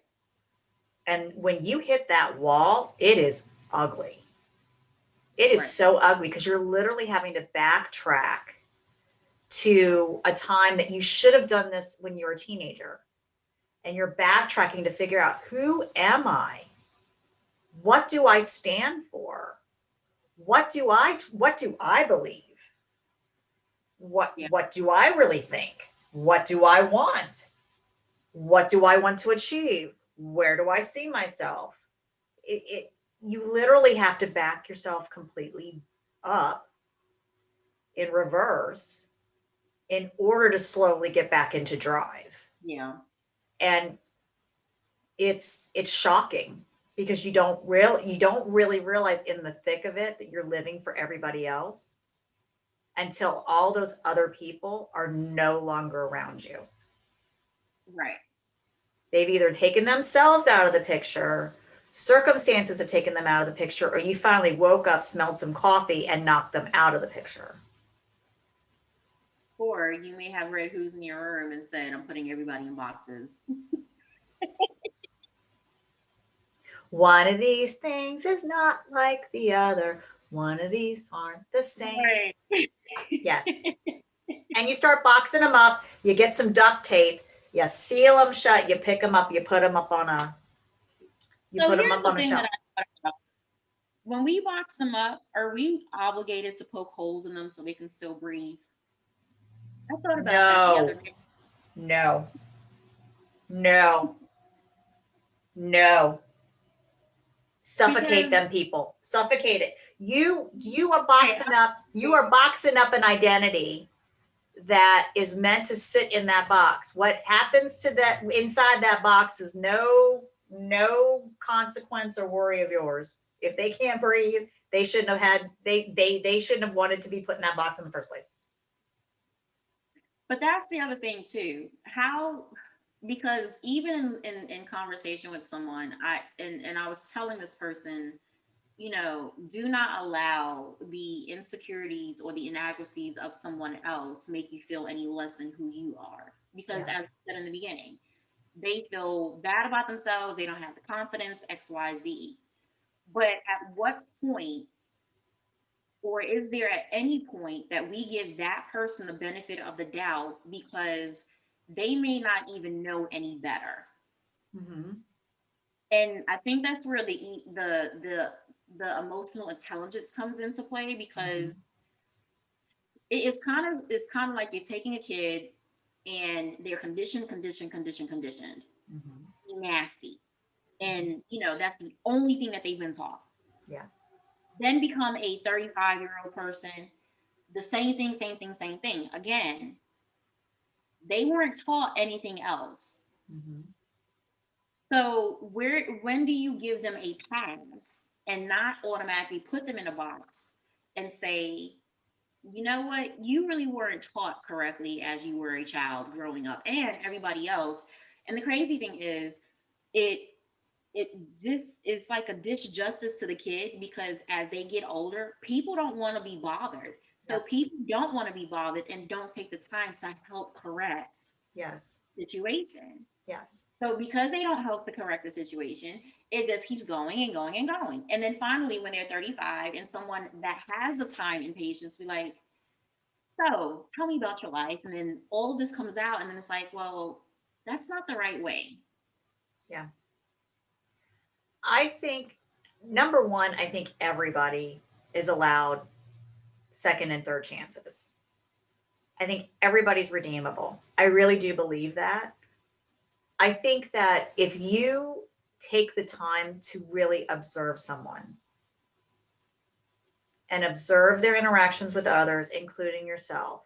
Speaker 1: And when you hit that wall, it is ugly. It is
Speaker 2: Right.
Speaker 1: so ugly because you're literally having to backtrack to a time that you should have done this when you were a teenager. And you're backtracking to figure out, who am I? What do I stand for? What do I believe?
Speaker 2: Yeah.
Speaker 1: What do I really think? What do I want? What do I want to achieve? Where do I see myself? You literally have to back yourself completely up in reverse in order to slowly get back into drive.
Speaker 2: Yeah.
Speaker 1: And it's shocking because you don't really realize in the thick of it that you're living for everybody else until all those other people are no longer around you.
Speaker 2: Right.
Speaker 1: They've either taken themselves out of the picture, circumstances have taken them out of the picture, or you finally woke up, smelled some coffee, and knocked them out of the picture.
Speaker 2: Or you may have read Who's in Your Room and said, I'm putting everybody in boxes.
Speaker 1: One of these things is not like the other. One of these aren't the same.
Speaker 2: Right.
Speaker 1: Yes. And you start boxing them up. You get some duct tape. You seal them shut. You pick them up. You put them up on a. You
Speaker 2: So
Speaker 1: put them
Speaker 2: here's
Speaker 1: up
Speaker 2: the
Speaker 1: on a
Speaker 2: thing that
Speaker 1: shelf.
Speaker 2: I thought about. When we box them up, are we obligated to poke holes in them so they can still breathe? I thought about that the other
Speaker 1: No,
Speaker 2: day.
Speaker 1: no, no, no. Suffocate
Speaker 2: Because
Speaker 1: them, people. Suffocate it. You are
Speaker 2: okay,
Speaker 1: boxing up. You are boxing up an identity that is meant to sit in that box. What happens to that inside that box is no consequence or worry of yours. If they can't breathe, they shouldn't have had they shouldn't have wanted to be put in that box in the first place.
Speaker 2: but that's the other thing too. How, because even in conversation with someone, and I was telling this person, do not allow the insecurities or the inadequacies of someone else make you feel any less than who you are. Because
Speaker 1: Yeah.
Speaker 2: as I said in the beginning, they feel bad about themselves, they don't have the confidence, XYZ. But at what point, or is there at any point that we give that person the benefit of the doubt because they may not even know any better?
Speaker 1: Mm-hmm.
Speaker 2: And I think that's where the emotional intelligence comes into play,
Speaker 1: Mm-hmm.
Speaker 2: because it's kind of like you're taking a kid and they're conditioned,
Speaker 1: Mm-hmm.
Speaker 2: be nasty, and that's the only thing that they've been taught.
Speaker 1: Yeah.
Speaker 2: Then become a 35-year-old person, the same thing again. They weren't taught anything else.
Speaker 1: Mm-hmm.
Speaker 2: So when do you give them a pass and not automatically put them in a box and say, you know what, you really weren't taught correctly as you were a child growing up, and everybody else. And the crazy thing is, it it this is like a disjustice to the kid, because as they get older, people don't want to be bothered. So
Speaker 1: Yeah.
Speaker 2: people don't want to be bothered and don't take the time to help correct
Speaker 1: Yes.
Speaker 2: the situation.
Speaker 1: Yes.
Speaker 2: So because they don't help to correct the situation, it just keeps going and going and going. And then finally, when they're 35 and someone that has the time and patience be like, so tell me about your life. And then all of this comes out, and then it's like, well, that's not the right way.
Speaker 1: Yeah. I think number one, I think everybody is allowed second and third chances. I think everybody's redeemable. I really do believe that. I think that if you take the time to really observe someone and observe their interactions with others, including yourself,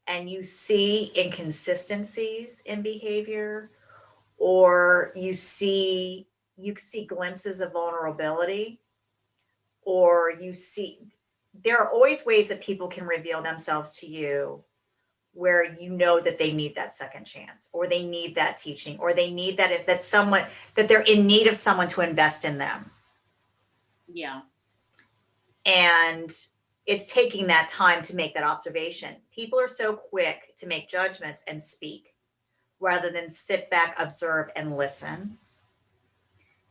Speaker 1: and you see inconsistencies in behavior, or you see glimpses of vulnerability, or you see, there are always ways that people can reveal themselves to you where you know that they need that second chance, or they need that teaching, or they need that, if that's someone that they're in need of someone to invest in them.
Speaker 2: Yeah.
Speaker 1: And it's taking that time to make that observation. People are so quick to make judgments and speak rather than sit back, observe, and listen.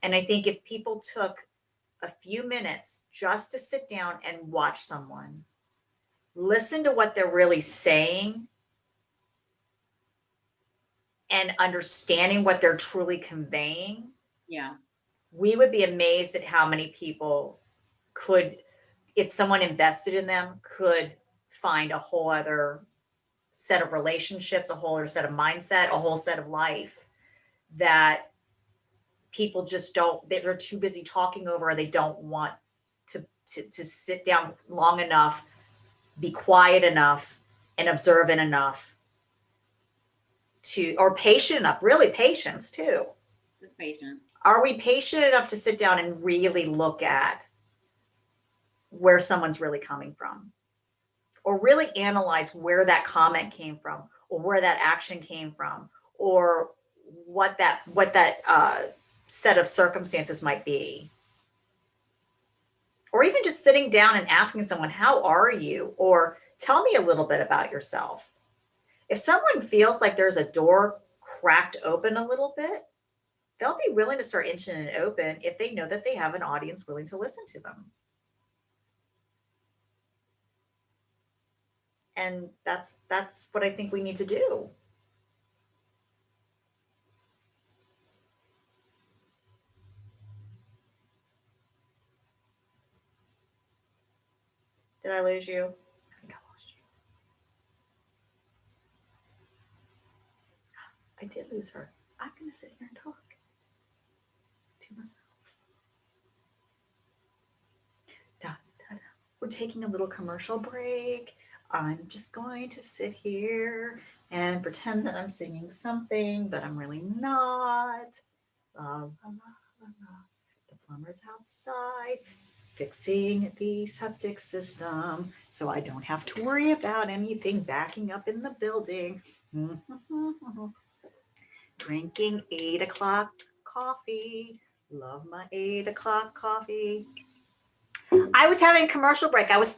Speaker 1: And I think if people took a few minutes just to sit down and watch someone, listen to what they're really saying, and understanding what they're truly conveying,
Speaker 2: Yeah.
Speaker 1: we would be amazed at how many people could, if someone invested in them, could find a whole other set of relationships, a whole other set of mindset, a whole set of life that people just don't, they're too busy talking over, or they don't want to sit down long enough, be quiet enough, and observant enough to, or patient enough, really patience too.
Speaker 2: Just patient.
Speaker 1: Are we patient enough to sit down and really look at where someone's really coming from, or really analyze where that comment came from, or where that action came from, or what that set of circumstances might be? Or even just sitting down and asking someone, how are you? Or tell me a little bit about yourself. If someone feels like there's a door cracked open a little bit, they'll be willing to start inching it open if they know that they have an audience willing to listen to them. And that's what I think we need to do. Did I lose you? I think I lost you. I did lose her. I'm going to sit here and talk to myself. Da, da, da. We're taking a little commercial break. I'm just going to sit here and pretend that I'm singing something, but I'm really not. La, la, la, la, la. The plumber's outside fixing the septic system, so I don't have to worry about anything backing up in the building. Drinking 8 o'clock coffee. Love my 8 o'clock coffee. I was having a commercial break. I was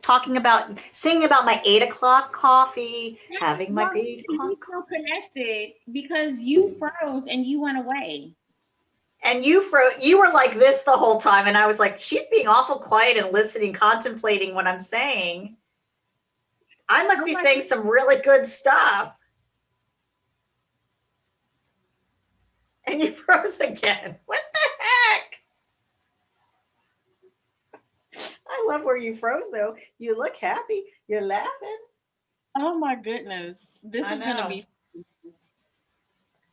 Speaker 1: singing about my 8 o'clock coffee, having my 8 o'clock
Speaker 2: coffee. So connected because you froze and you went away.
Speaker 1: And you were like this the whole time. And I was like, she's being awful quiet and listening, contemplating what I'm saying. I must be saying some really good stuff. And you froze again. What the heck? I love where you froze though. You look happy. You're laughing.
Speaker 2: Oh my goodness. This is going to be.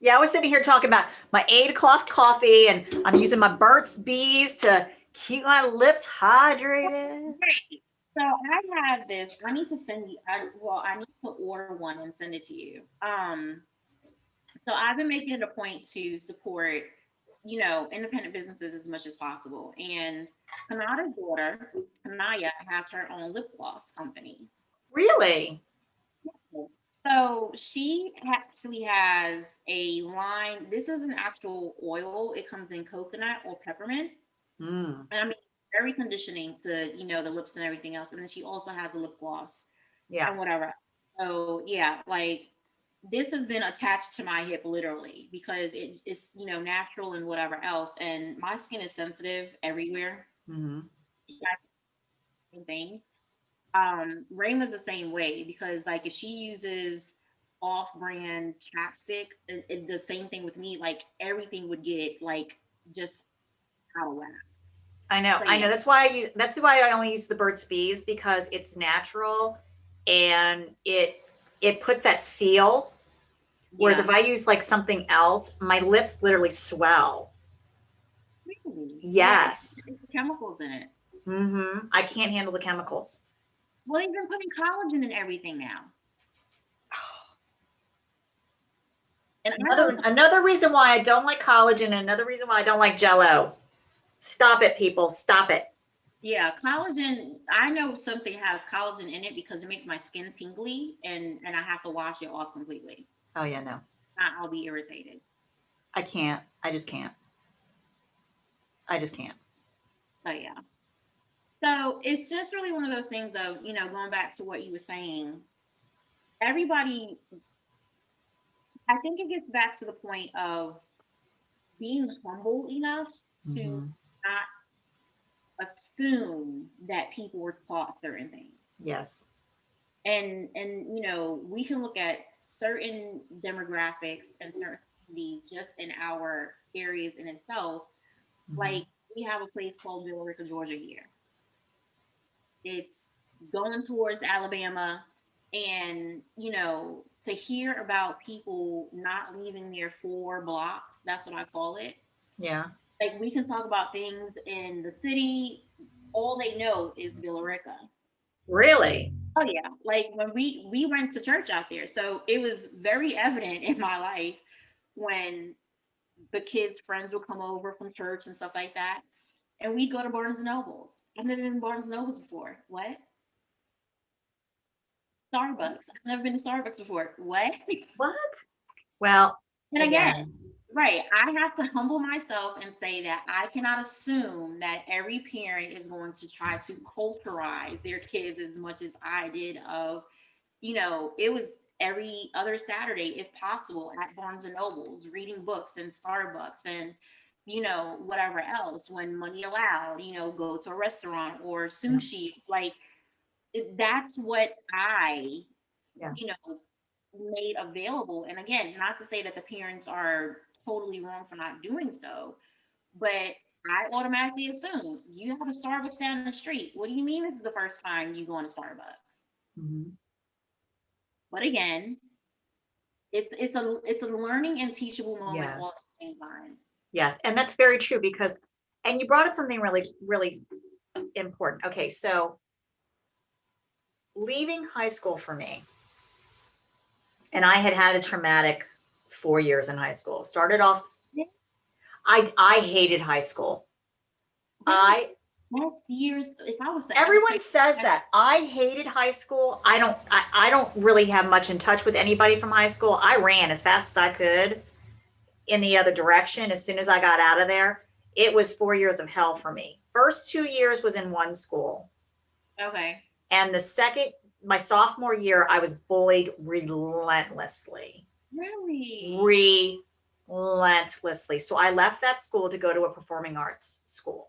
Speaker 1: Yeah, I was sitting here talking about my 8 o'clock coffee, and I'm using my Burt's Bees to keep my lips hydrated.
Speaker 2: Right. So I have this. I need to send you. I need to order one and send it to you. So I've been making it a point to support, independent businesses as much as possible. And Kanada's daughter, Kanaya, has her own lip gloss company.
Speaker 1: Really?
Speaker 2: So she actually has a line. This is an actual oil. It comes in coconut or peppermint.
Speaker 1: Mm.
Speaker 2: And I mean, very conditioning to, the lips and everything else. And then she also has a lip gloss.
Speaker 1: Yeah.
Speaker 2: And whatever. So yeah, like this has been attached to my hip literally because it's natural and whatever else. And my skin is sensitive everywhere.
Speaker 1: Mm-hmm.
Speaker 2: Things. Rain is the same way because like if she uses off-brand chapstick, the same thing with me. Like everything would get like just out of whack.
Speaker 1: I know. That's why I only use the Burt's Bees, because it's natural and it it puts that seal. Whereas
Speaker 2: Yeah.
Speaker 1: if I use like something else, my lips literally swell.
Speaker 2: Really? Yeah,
Speaker 1: Yes.
Speaker 2: it's the chemicals in it.
Speaker 1: I can't handle the chemicals.
Speaker 2: Well, they've been putting collagen in everything now. And I know
Speaker 1: Another reason why I don't like collagen, and another reason why I don't like Jell-O. Stop it, people. Stop it.
Speaker 2: yeah, collagen, I know something has collagen in it because it makes my skin tingly and I have to wash it off completely.
Speaker 1: Oh yeah, no.
Speaker 2: I'll be irritated.
Speaker 1: I can't. I just can't. I just can't.
Speaker 2: So yeah. So it's just really one of those things of, going back to what you were saying, everybody, I think it gets back to the point of being humble enough to
Speaker 1: Mm-hmm.
Speaker 2: not assume that people were taught certain things.
Speaker 1: Yes.
Speaker 2: And we can look at certain demographics and certain communities just in our areas in itself.
Speaker 1: Mm-hmm.
Speaker 2: Like we have a place called Villa Rica, Georgia here. It's going towards Alabama, and to hear about people not leaving their 4 blocks, that's what I call it.
Speaker 1: Yeah.
Speaker 2: Like we can talk about things in the city, all they know is Villa Rica.
Speaker 1: Really?
Speaker 2: Oh yeah, like when we went to church out there, so it was very evident in my life when the kids' friends would come over from church and stuff like that, and we'd go to Barnes and Nobles. I've never been to Barnes and Nobles before. What? Starbucks. I've never been to Starbucks before. What?
Speaker 1: What? Well,
Speaker 2: And again,
Speaker 1: again,
Speaker 2: right, I have to humble myself and say that I cannot assume that every parent is going to try to culturize their kids as much as I did of, it was every other Saturday, if possible, at Barnes and Nobles, reading books and Starbucks and, whatever else when money allowed, go to a restaurant or
Speaker 1: yeah.
Speaker 2: sushi. Like that's what I,
Speaker 1: Yeah.
Speaker 2: you know, made available. And again, not to say that the parents are totally wrong for not doing so, but I automatically assume you have a Starbucks down the street. What do you mean this is the first time you go to Starbucks?
Speaker 1: Mm-hmm.
Speaker 2: But again, it's a learning and teachable moment all at
Speaker 1: Yes.
Speaker 2: the same time.
Speaker 1: Yes. And that's very true because, and you brought up something really, really important. Okay. So leaving high school for me, and I had had a traumatic 4 years in high school. Started off, I hated high school. I
Speaker 2: Best years. If I was to ever
Speaker 1: Everyone
Speaker 2: take
Speaker 1: says that. I hated high school. I don't really have much in touch with anybody from high school. I ran as fast as I could in the other direction as soon as I got out of there. It was 4 years of hell for me. First 2 years was in one school.
Speaker 2: okay,
Speaker 1: And the second, my sophomore year, I was bullied relentlessly.
Speaker 2: really,
Speaker 1: Relentlessly. So I left that school to go to a performing arts school.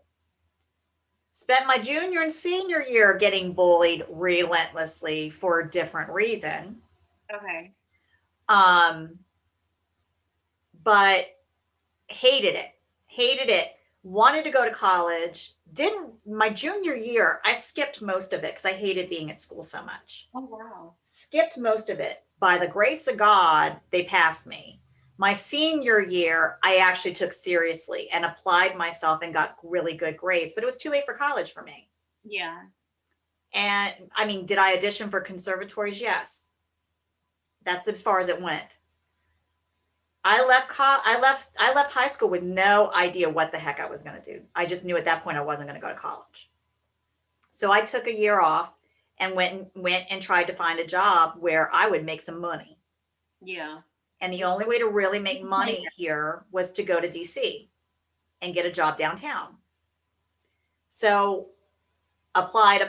Speaker 1: Spent my junior and senior year getting bullied relentlessly for a different reason.
Speaker 2: okay,
Speaker 1: Um, but hated it. Hated it. Wanted to go to college. Didn't my junior year, I skipped most of it because I hated being at school so much.
Speaker 2: oh wow,
Speaker 1: Skipped most of it. By the grace of God, they passed me. My senior year, I actually took seriously and applied myself and got really good grades, but it was too late for college for me.
Speaker 2: yeah,
Speaker 1: And I mean, did I audition for conservatories? Yes. That's as far as it went. I left high school with no idea what the heck I was going to do. I just knew at that point I wasn't going to go to college. So I took a year off and went and tried to find a job where I would make some money.
Speaker 2: yeah,
Speaker 1: And the only way to really make money here was to go to DC and get a job downtown. So applied.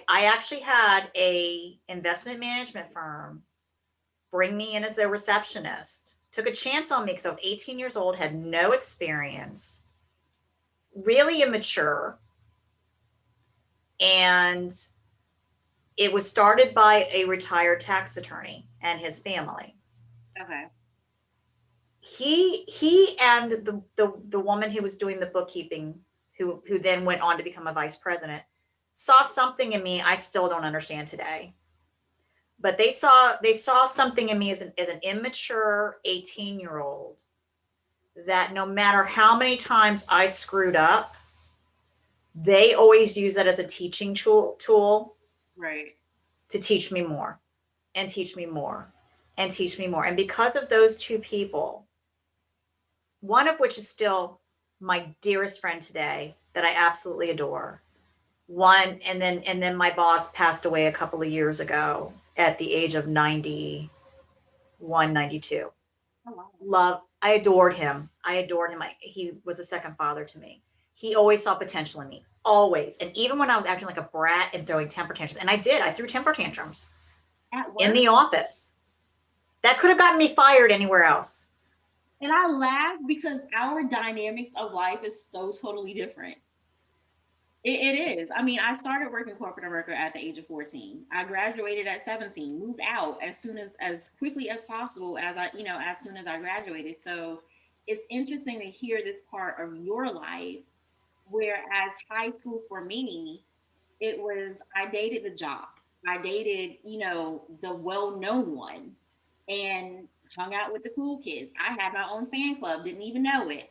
Speaker 1: I actually had a investment management firm bring me in as their receptionist. Took a chance on me because I was 18 years old, had no experience, really immature. And it was started by a retired tax attorney and his family.
Speaker 2: okay,
Speaker 1: He and the woman who was doing the bookkeeping, who then went on to become a vice president, saw something in me I still don't understand today. But they saw something in me as an immature 18-year-old, that no matter how many times I screwed up, they always use that as a teaching tool
Speaker 2: Right.
Speaker 1: to teach me more and teach me more and teach me more. And because of those two people, one of which is still my dearest friend today that I absolutely adore. One, and then my boss passed away a couple of years ago at the age of 91, 92.
Speaker 2: Oh, wow.
Speaker 1: Love, I adored him. I adored him. He was a second father to me. He always saw potential in me, always. And even when I was acting like a brat and throwing temper tantrums, and I threw temper tantrums
Speaker 2: At
Speaker 1: in
Speaker 2: work.
Speaker 1: the office. That could have gotten me fired anywhere else.
Speaker 2: And I laugh because our dynamics of life is so totally different. It is. I mean, I started working corporate America at the age of 14. I graduated at 17, moved out as quickly as possible as soon as I graduated. So it's interesting to hear this part of your life, whereas high school for me, it was I dated the job. I dated, the well-known one and hung out with the cool kids. I had my own fan club, didn't even know it,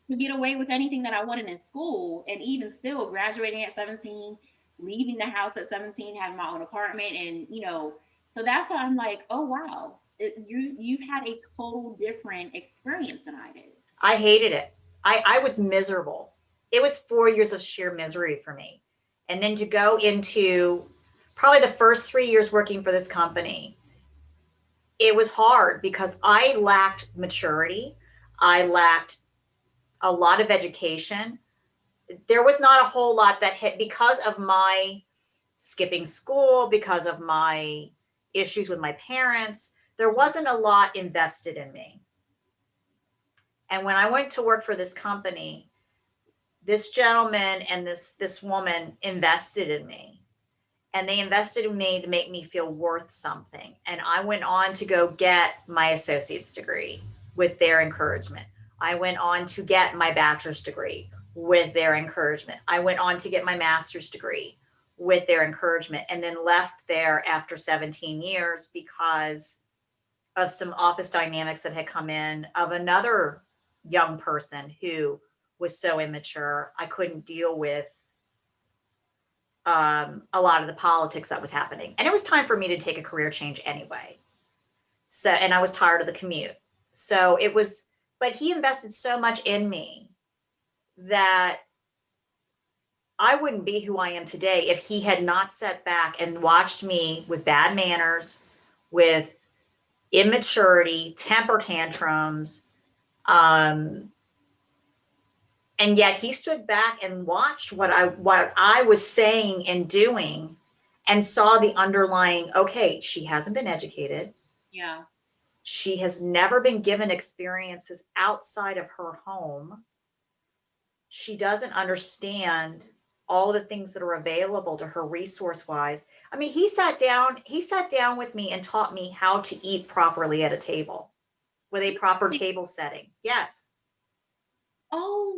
Speaker 2: to get away with anything that I wanted in school, and even still graduating at 17, leaving the house at 17, having my own apartment, and so that's why I'm like, oh wow, you had a total different experience than I did.
Speaker 1: I hated it. I was miserable. It was 4 years of sheer misery for me. And then to go into probably the first 3 years working for this company, it was hard because I lacked maturity. I lacked a lot of education. There was not a whole lot that hit because of my skipping school, because of my issues with my parents. There wasn't a lot invested in me. And when I went to work for this company, this gentleman and this woman invested in me. And they invested in me to make me feel worth something. And I went on to go get my associate's degree with their encouragement. I went on to get my bachelor's degree with their encouragement. I went on to get my master's degree with their encouragement, and then left there after 17 years because of some office dynamics that had come in of another young person who was so immature. I couldn't deal with a lot of the politics that was happening. And it was time for me to take a career change anyway. So, and I was tired of the commute. So it was, but he invested so much in me that I wouldn't be who I am today if he had not sat back and watched me with bad manners, with immaturity, temper tantrums. Um, and yet he stood back and watched what I was saying and doing, and saw the underlying, okay, she hasn't been educated.
Speaker 2: Yeah.
Speaker 1: She has never been given experiences outside of her home. She doesn't understand all the things that are available to her resource wise. I mean, he sat down with me and taught me how to eat properly at a table with a proper table setting. Yes.
Speaker 2: Oh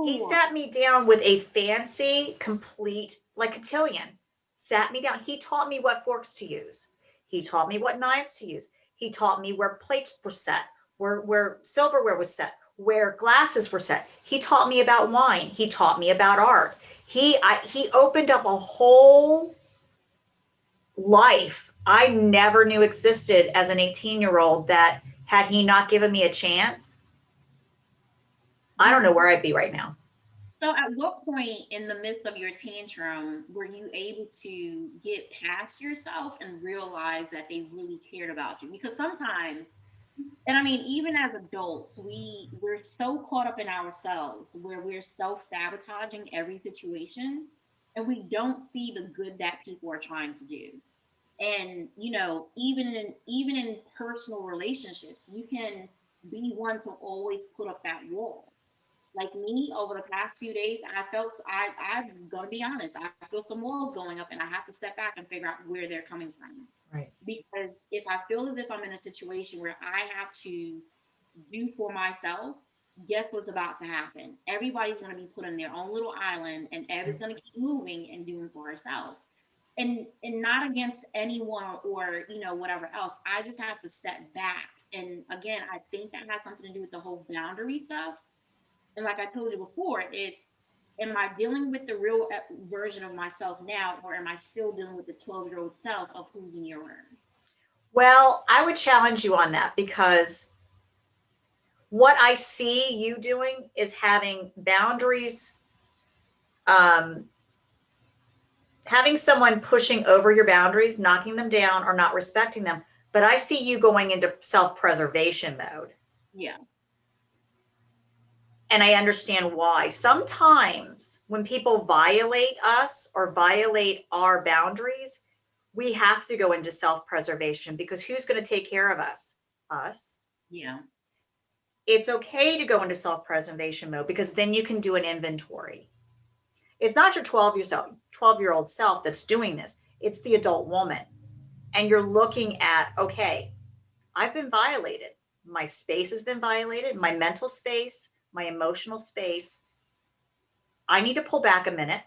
Speaker 1: He
Speaker 2: wow.
Speaker 1: sat me down with a fancy, complete, like cotillion, sat me down. He taught me what forks to use. He taught me what knives to use. He taught me where plates were set, where silverware was set, where glasses were set. He taught me about wine. He taught me about art. He opened up a whole life I never knew existed as an 18-year-old that had he not given me a chance, I don't know where I'd be right now.
Speaker 2: So at what point in the midst of your tantrum were you able to get past yourself and realize that they really cared about you? Because sometimes, and I mean, even as adults, we're so caught up in ourselves where we're self-sabotaging every situation, and we don't see the good that people are trying to do. And even in personal relationships, you can be one to always put up that wall. Like me, over the past few days, I'm gonna be honest, I feel some walls going up, and I have to step back and figure out where they're coming from.
Speaker 1: Right.
Speaker 2: Because if I feel as if I'm in a situation where I have to do for myself, guess what's about to happen? Everybody's gonna be put on their own little island, and everybody's
Speaker 1: Right.
Speaker 2: gonna keep moving and doing for herself. and not against anyone or whatever else. I just have to step back. And again, I think that has something to do with the whole boundary stuff. And like I told you before, it's, am I dealing with the real version of myself now, or am I still dealing with the 12-year-old self of who's in your room?
Speaker 1: Well, I would challenge you on that because what I see you doing is having boundaries, um, having someone pushing over your boundaries, knocking them down, or not respecting them. But I see you going into self preservation mode.
Speaker 2: Yeah.
Speaker 1: And I understand why. Sometimes when people violate us or violate our boundaries, we have to go into self preservation because who's going to take care of us? Us.
Speaker 2: Yeah.
Speaker 1: It's okay to go into self preservation mode because then you can do an inventory. It's not your 12-year-old self that's doing this, it's the adult woman. And you're looking at, okay, I've been violated. My space has been violated, my mental space, my emotional space. I need to pull back a minute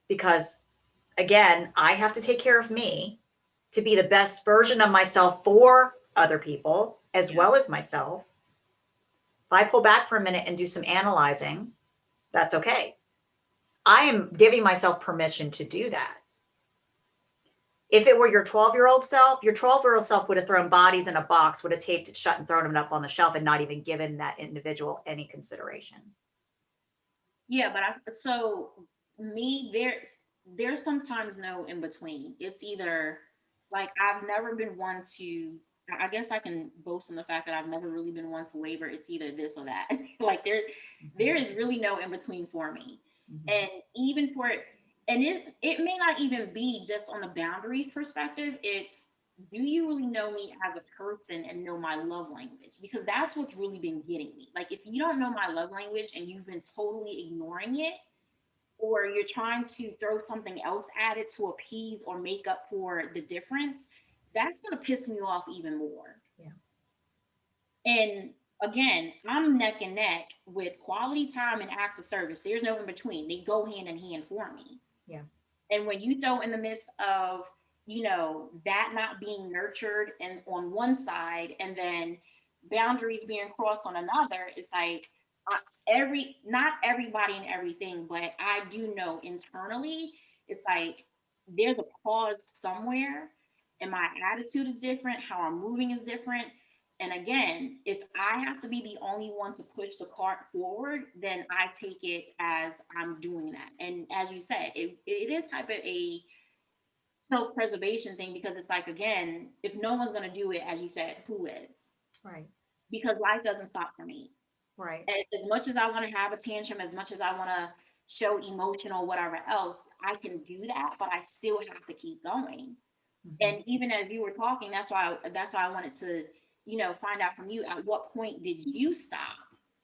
Speaker 1: because, again, I have to take care of me to be the best version of myself for other people as
Speaker 2: Yeah.
Speaker 1: well as myself. If I pull back for a minute and do some analyzing, that's okay. I am giving myself permission to do that. If it were your 12-year-old self, your 12-year-old self would have thrown bodies in a box, would have taped it shut and thrown them up on the shelf and not even given that individual any consideration.
Speaker 2: Yeah, but so me, there's sometimes no in between. It's either, like, I've never been one to, I guess I can boast in the fact that I've never really been one to waver. It's either this or that. Like, there is really no in between for me.
Speaker 1: Mhm.
Speaker 2: And even for it, and it may not even be just on the boundaries perspective. It's, do you really know me as a person and know my love language? Because that's what's really been getting me. Like, if you don't know my love language and you've been totally ignoring it, or you're trying to throw something else at it to appease or make up for the difference, that's going to piss me off even more.
Speaker 1: Yeah.
Speaker 2: And again, I'm neck and neck with quality time and acts of service. There's no in between. They go hand in hand for me.
Speaker 1: Yeah.
Speaker 2: And when you throw in the midst of, that not being nurtured and on one side, and then boundaries being crossed on another, it's like, uh, not everybody and everything, but I do know internally, it's like there's a pause somewhere, and my attitude is different, how I'm moving is different. And again, if I have to be the only one to push the cart forward, then I take it as I'm doing that. And as you said, it is type of a self-preservation thing, because it's like, again, if no one's going to do it, as you said, who is?
Speaker 1: Right.
Speaker 2: Because life doesn't stop for me.
Speaker 1: Right.
Speaker 2: As much as I want to have a tantrum, as much as I want to show emotion or whatever else, I can do that, but I still have to keep going.
Speaker 1: Mhm.
Speaker 2: And even as you were talking, that's why I wanted to, find out from you, at what point did you stop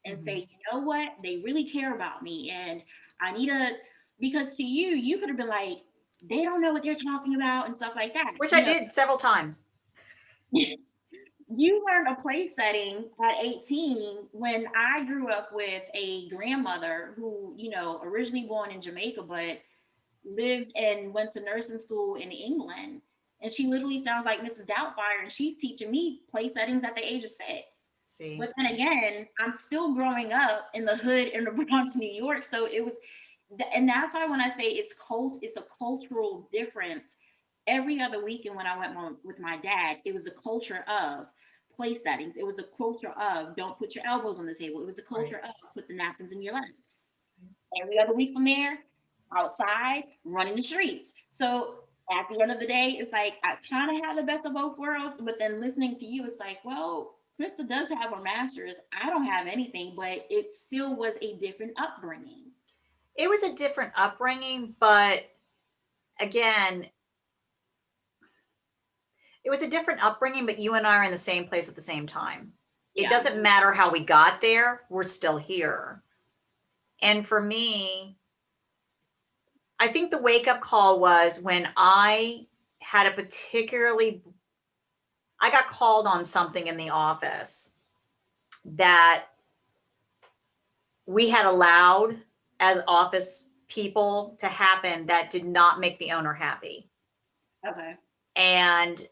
Speaker 2: and
Speaker 1: Mhm.
Speaker 2: say, you know what, they really care about me, and I need to, because to you, you could have been like, they don't know what they're talking about and stuff like that.
Speaker 1: Which I did several times.
Speaker 2: You learned a place setting at 18, when I grew up with a grandmother who, originally born in Jamaica, but lived and went to nursing school in England. And she literally sounds like Mrs. Doubtfire, and she's teaching me place settings at the age of 6.
Speaker 1: See.
Speaker 2: But then again, I'm still growing up in the hood in the Bronx, New York. So it was, and that's why when I say it's a cultural difference. Every other weekend when I went with my dad, it was the culture of place settings. It was the culture of don't put your elbows on the table. It was the
Speaker 1: Right.
Speaker 2: culture of put the napkins in your lap. Every other week from there, outside, running the streets. So at the end of the day, it's like I kind of have the best of both worlds, but then listening to you, it's like, well, Krista does have her master's. I don't have anything, but it still was a different upbringing.
Speaker 1: It was a different upbringing, but again, it was a different upbringing, but you and I are in the same place at the same time. It
Speaker 2: Yeah.
Speaker 1: doesn't matter how we got there, we're still here. And for me, I think the wake up call was when I had a particularly, I got called on something in the office that we had allowed as office people to happen that did not make the owner happy.
Speaker 2: Okay.
Speaker 1: And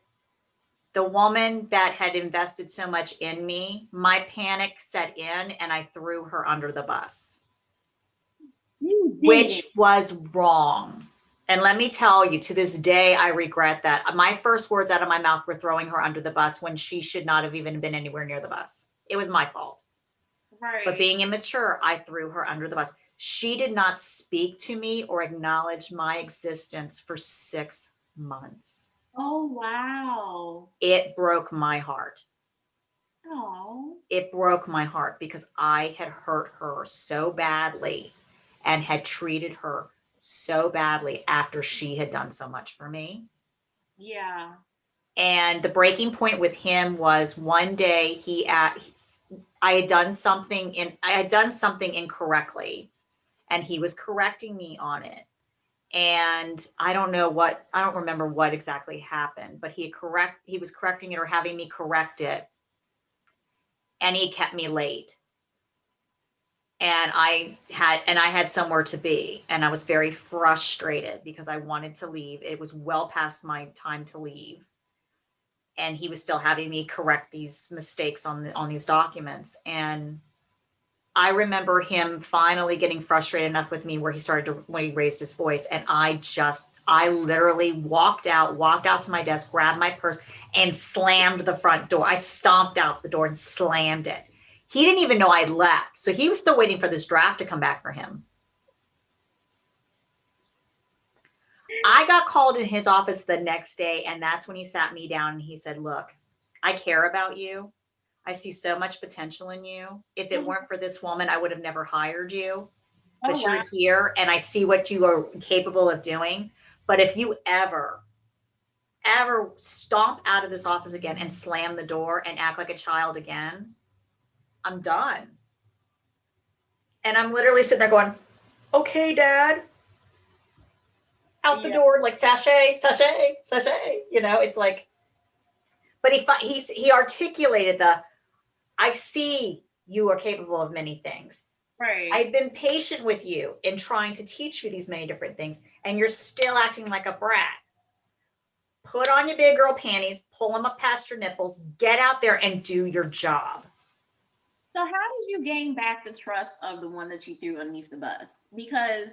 Speaker 1: the woman that had invested so much in me, my panic set in and I threw her under the bus,
Speaker 2: You did
Speaker 1: which
Speaker 2: it.
Speaker 1: was wrong. And let me tell you, to this day, I regret that. My first words out of my mouth were throwing her under the bus when she should not have even been anywhere near the bus. It was my fault.
Speaker 2: Right.
Speaker 1: But being immature, I threw her under the bus. She did not speak to me or acknowledge my existence for 6 months.
Speaker 2: Oh, wow.
Speaker 1: It broke my heart.
Speaker 2: Oh.
Speaker 1: It broke my heart because I had hurt her so badly and had treated her so badly after she had done so much for me.
Speaker 2: Yeah.
Speaker 1: And the breaking point with him was one day I had done something incorrectly, and he was correcting me on it. And I don't remember what exactly happened, but he was correcting it or having me correct it, and he kept me late. And I had somewhere to be, and I was very frustrated because I wanted to leave. It was well past my time to leave, and he was still having me correct these mistakes on these documents. And I remember him finally getting frustrated enough with me where when he raised his voice, and I literally walked out to my desk, grabbed my purse, and slammed the front door. I stomped out the door and slammed it. He didn't even know I'd left. So he was still waiting for this draft to come back for him. I got called in his office the next day, and that's when he sat me down and he said, "Look, I care about you. I see so much potential in you. If it weren't for this woman, I would have never hired you.
Speaker 2: Oh,
Speaker 1: But
Speaker 2: wow.
Speaker 1: you're here, and I see what you are capable of doing. But if you ever stomp out of this office again and slam the door and act like a child again, I'm done." And I'm literally sitting there going, "Okay, Dad." Out the
Speaker 2: Yeah.
Speaker 1: door, like sashay, sashay, sashay. It's like, but he articulated I see you are capable of many things.
Speaker 2: Right.
Speaker 1: I've been patient with you in trying to teach you these many different things, and you're still acting like a brat. Put on your big girl panties, pull them up past your nipples, get out there and do your job.
Speaker 2: So how did you gain back the trust of the one that you threw underneath the bus? Because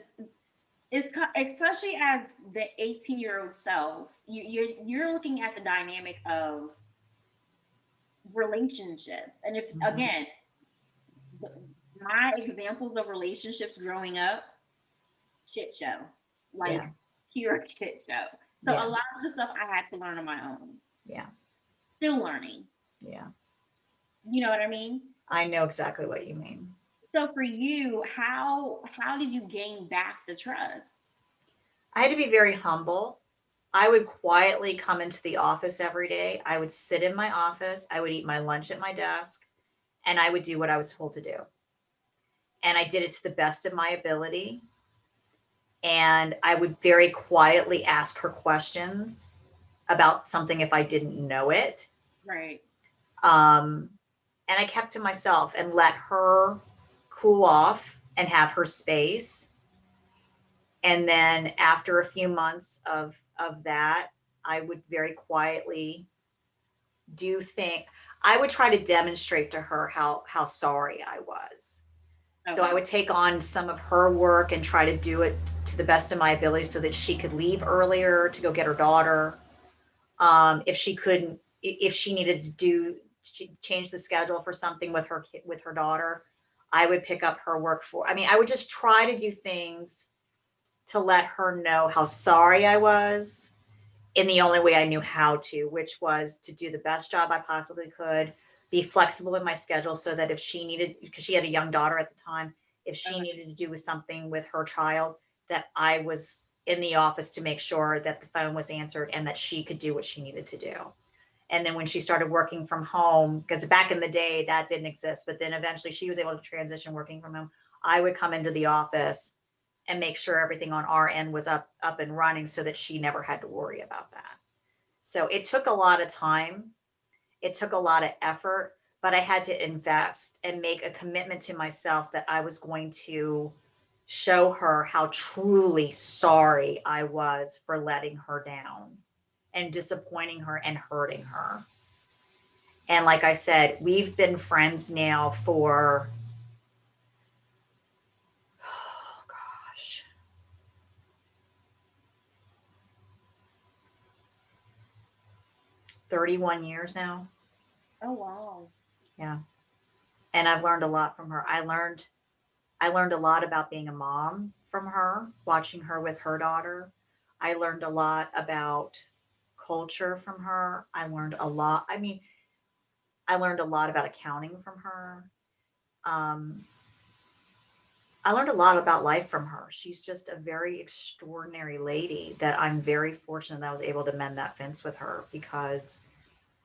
Speaker 2: it's especially as the 18-year-old self, you're looking at the dynamic of relationships, and if
Speaker 1: Mhm.
Speaker 2: again, my examples of relationships growing up, shit show, like
Speaker 1: Yeah.
Speaker 2: pure shit show. So
Speaker 1: Yeah.
Speaker 2: a lot of the stuff I had to learn on my own.
Speaker 1: Yeah.
Speaker 2: Still learning.
Speaker 1: Yeah.
Speaker 2: You know what I mean?
Speaker 1: I know exactly what you mean.
Speaker 2: So for you, how did you gain back the trust?
Speaker 1: I had to be very humble. I would quietly come into the office every day. I would sit in my office. I would eat my lunch at my desk, and I would do what I was told to do. And I did it to the best of my ability. And I would very quietly ask her questions about something if I didn't know it.
Speaker 2: Right.
Speaker 1: And I kept to myself and let her cool off and have her space. And then after a few months of that, I would very quietly I would try to demonstrate to her how sorry I was. So I
Speaker 2: Okay.
Speaker 1: would take on some of her work and try to do it to the best of my ability so that she could leave earlier to go get her daughter. If she couldn't, if she needed to change the schedule for something with her daughter, I would pick up her work I would just try to do things to let her know how sorry I was in the only way I knew how to, which was to do the best job I possibly could, be flexible in my schedule so that if she needed, because she had a young daughter at the time, if she
Speaker 2: Okay.
Speaker 1: needed to do something with her child, that I was in the office to make sure that the phone was answered and that she could do what she needed to do. And then when she started working from home, because back in the day that didn't exist, but then eventually she was able to transition working from home, I would come into the office and make sure everything on our end was up and running so that she never had to worry about that. So it took a lot of time. It took a lot of effort, but I had to invest and make a commitment to myself that I was going to show her how truly sorry I was for letting her down and disappointing her and hurting her. And like I said, we've been friends now for, oh gosh, 31 years now.
Speaker 2: Oh wow.
Speaker 1: Yeah. And I've learned a lot from her. I learned a lot about being a mom from her, watching her with her daughter. I learned a lot about culture from her. I learned a lot. I mean, I learned a lot about accounting from her. Um, I learned a lot about life from her. She's just a very extraordinary lady that I'm very fortunate that I was able to mend that fence with her, because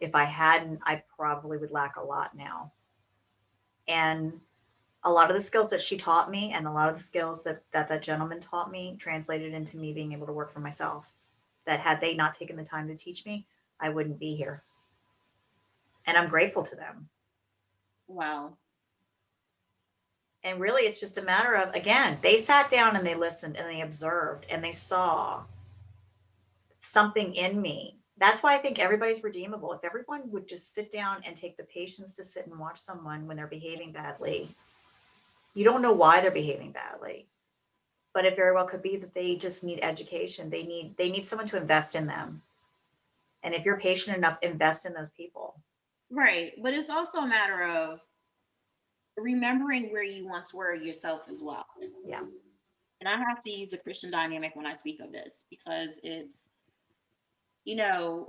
Speaker 1: if I hadn't, I probably would lack a lot now. And a lot of the skills that she taught me and a lot of the skills that gentleman taught me translated into me being able to work for myself. That had they not taken the time to teach me, I wouldn't be here. And I'm grateful to them.
Speaker 2: Wow.
Speaker 1: And really, it's just a matter of, again, they sat down and they listened and they observed and they saw something in me. That's why I think everybody's redeemable. If everyone would just sit down and take the patience to sit and watch someone when they're behaving badly, you don't know why they're behaving badly, but it very well could be that they just need education. They need someone to invest in them. And if you're patient enough, invest in those people.
Speaker 2: Right. But it's also a matter of remembering where you once were yourself as well.
Speaker 1: Yeah.
Speaker 2: And I have to use a Christian dynamic when I speak of this because it's, you know,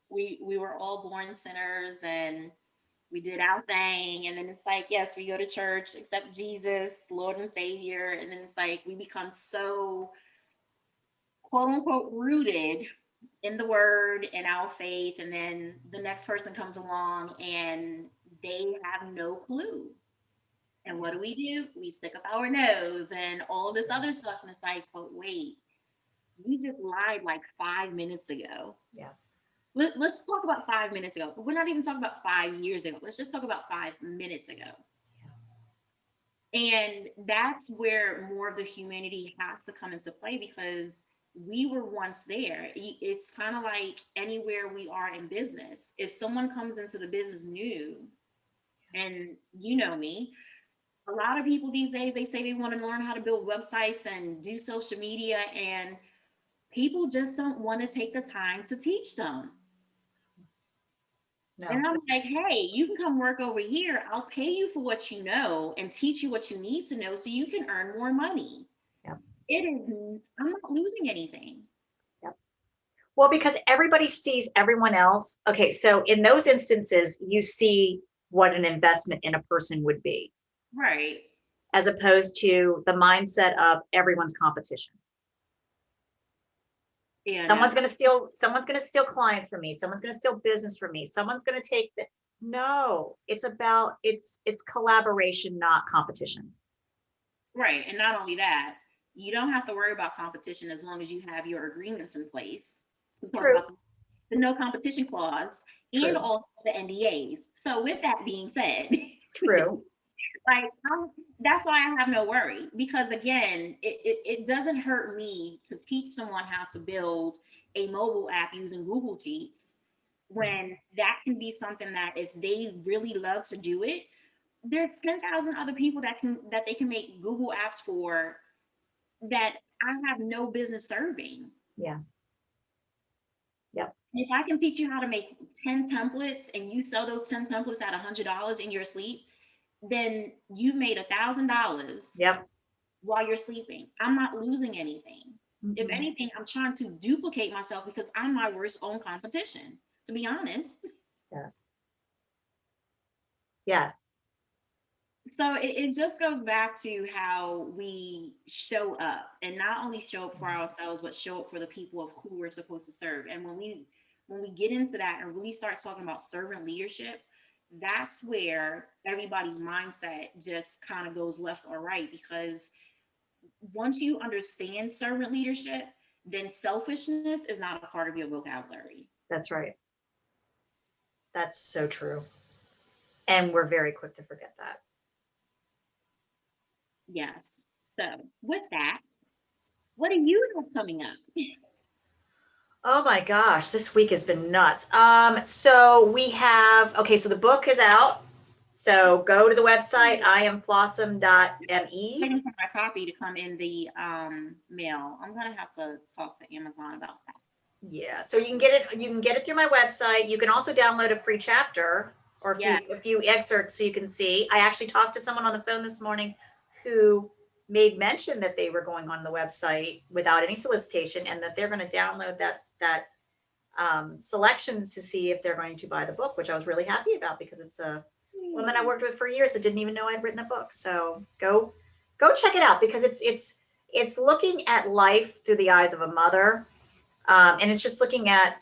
Speaker 2: we were all born sinners and we did our thing. And then it's like, yes, we go to church, accept Jesus, Lord and Savior. And then it's like we become so quote unquote rooted in the word and our faith. And then the next person comes along and they have no clue. And what do? We stick up our nose and all this other stuff. And it's like, but wait, you just lied like 5 minutes ago.
Speaker 1: Yeah.
Speaker 2: Let's talk about 5 minutes ago. We're not even talking about 5 years ago. Let's just talk about 5 minutes ago. And that's where more of the humanity has to come into play because we were once there. It's kind of like anywhere we are in business. If someone comes into the business new, and you know me, a lot of people these days, they say they want to learn how to build websites and do social media, and people just don't want to take the time to teach them.
Speaker 1: No.
Speaker 2: And I'm like, hey, you can come work over here. I'll pay you for what you know and teach you what you need to know so you can earn more money.
Speaker 1: Yeah.
Speaker 2: It is, I'm not losing anything.
Speaker 1: Yeah. Well, because everybody sees everyone else. Okay, so in those instances, you see what an investment in a person would be,
Speaker 2: Right.
Speaker 1: as opposed to the mindset of everyone's competition.
Speaker 2: Yeah, no.
Speaker 1: Someone's going to steal clients from me. Someone's going to steal business from me. Someone's going to take the No, it's collaboration, not competition.
Speaker 2: Right. And not only that, you don't have to worry about competition as long as you have your agreements in place. We talk
Speaker 1: True.
Speaker 2: about the no competition clause and
Speaker 1: True.
Speaker 2: also the NDAs. So with that being said,
Speaker 1: True.
Speaker 2: like that's why I have no worry because again, it doesn't hurt me to teach someone how to build a mobile app using Google Sheets when that can be something that if they really love to do it, there's 10,000 other people that they can make Google apps for that I have no business serving.
Speaker 1: Yeah. Yep.
Speaker 2: If I can teach you how to make 10 templates and you sell those 10 templates at $100 in your sleep, then you made $1,000
Speaker 1: Yep.
Speaker 2: while you're sleeping. I'm not losing anything. If
Speaker 1: Mhm.
Speaker 2: anything, I'm trying to duplicate myself because I'm my worst own competition, to be honest.
Speaker 1: Yes. Yes.
Speaker 2: So it just goes back to how we show up and not only show up for ourselves, but show up for the people of who we're supposed to serve. And when we get into that and really start talking about servant leadership, that's where everybody's mindset just kind of goes left or right because once you understand servant leadership, then selfishness is not a part of your vocabulary.
Speaker 1: That's right. That's so true. And we're very quick to forget that.
Speaker 2: Yes. So with that, what are you have coming up?
Speaker 1: Oh my gosh, this week has been nuts. So we have, okay, so the book is out. So go to the website, iamflossom.me.
Speaker 2: Waiting for my copy to come in the mail. I'm gonna have to talk to Amazon about that.
Speaker 1: Yeah, so you can get it through my website. You can also download a free chapter or
Speaker 2: Yeah.
Speaker 1: a few excerpts so you can see. I actually talked to someone on the phone this morning who made mention that they were going on the website without any solicitation and that they're going to download that selections to see if they're going to buy the book, which I was really happy about because it's a woman I worked with for years that didn't even know I'd written a book. So go check it out because it's looking at life through the eyes of a mother, and it's just looking at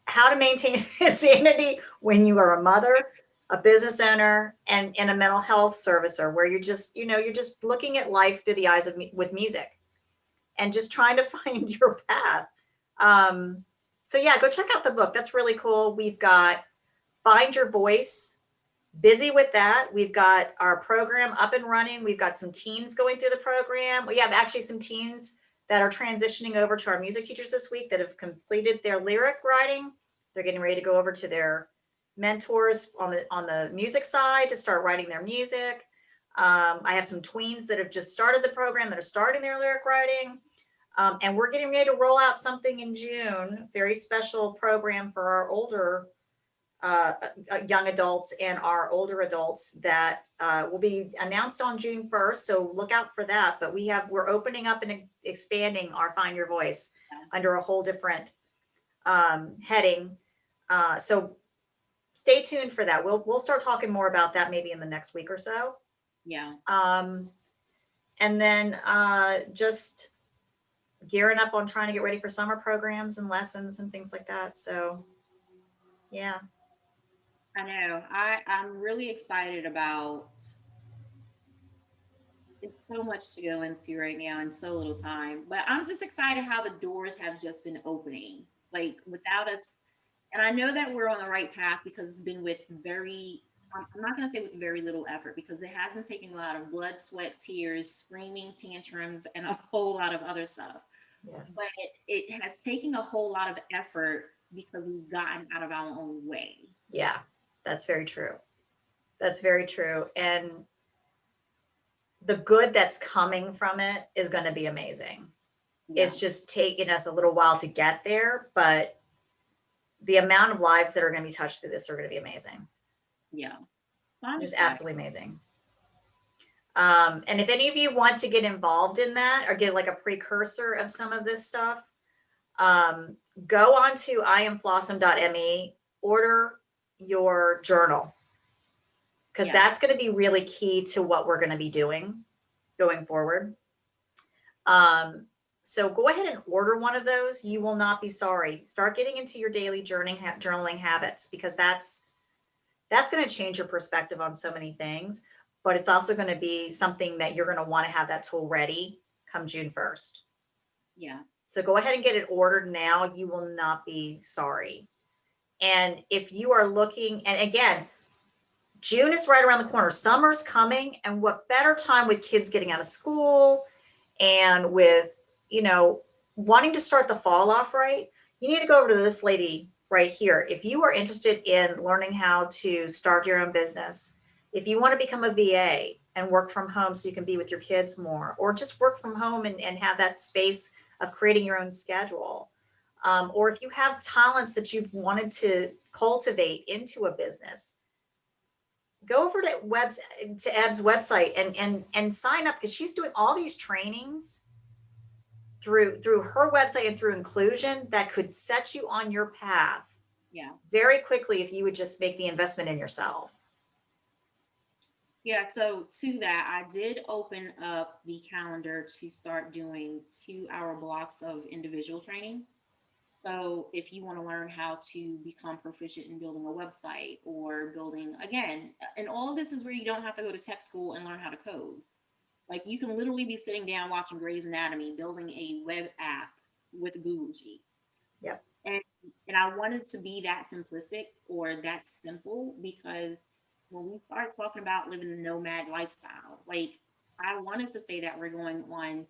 Speaker 1: how to maintain sanity when you are a mother, a business owner, and a mental health servicer, where you're just looking at life through the eyes of with music and just trying to find your path. Um, so yeah, go check out the book. That's really cool. We've got Find Your Voice, busy with that. We've got our program up and running. We've got some teens going through the program. We have actually some teens that are transitioning over to our music teachers this week that have completed their lyric writing. They're getting ready to go over to their mentors on the music side to start writing their music. I have some tweens that have just started the program that are starting their lyric writing. And we're getting ready to roll out something in June, very special program for our older uh, young adults and our older adults that will be announced on June 1st. So look out for that. But we're opening up and expanding our Find Your Voice under a whole different heading. So stay tuned for that. We'll start talking more about that maybe in the next week or so.
Speaker 2: Yeah.
Speaker 1: And then just gearing up on trying to get ready for summer programs and lessons and things like that. So yeah.
Speaker 2: I know. I'm really excited about. It's so much to go into right now in so little time, but I'm just excited how the doors have just been opening, like without us. And I know that we're on the right path because it's been with very. I'm not going to say with very little effort because it hasn't taken a lot of blood, sweat, tears, screaming, tantrums, and a whole lot of other stuff.
Speaker 1: Yes.
Speaker 2: But it has taken a whole lot of effort because we've gotten out of our own way.
Speaker 1: Yeah, that's very true. That's very true. And the good that's coming from it is going to be amazing.
Speaker 2: Yeah.
Speaker 1: It's just taken us a little while to get there, but the amount of lives that are going to be touched through this are going to be amazing.
Speaker 2: Yeah. So
Speaker 1: Just absolutely amazing. And if any of you want to get involved in that or get like a precursor of some of this stuff, go on to iamflossom.me, order your journal, because that's going to be really key to what we're going to be doing going forward. So go ahead and order one of those. You will not be sorry. Start getting into your daily journaling habits, because that's going to change your perspective on so many things, but it's also going to be something that you're going to want to have that tool ready come June 1st.
Speaker 2: Yeah.
Speaker 1: So go ahead and get it ordered now. You will not be sorry. And if you are looking, and again, June is right around the corner. Summer's coming, and what better time with kids getting out of school and with, wanting to start the fall off right. You need to go over to this lady right here. If you are interested in learning how to start your own business, if you want to become a VA and work from home so you can be with your kids more, or just work from home and have that space of creating your own schedule, or if you have talents that you've wanted to cultivate into a business, go over to Eb's website and sign up, because she's doing all these trainings through her website and through Inclusion that could set you on your path very quickly if you would just make the investment in yourself.
Speaker 2: Yeah, so to that, I did open up the calendar to start doing 2-hour blocks of individual training. So if you want to learn how to become proficient in building a website or building, again, and all of this is where you don't have to go to tech school and learn how to code. Like you can literally be sitting down watching Grey's Anatomy, building a web app with Google Sheets.
Speaker 1: Yep.
Speaker 2: And I wanted to be that simplistic or that simple because when we start talking about living a nomad lifestyle, like I want us to say that we're going on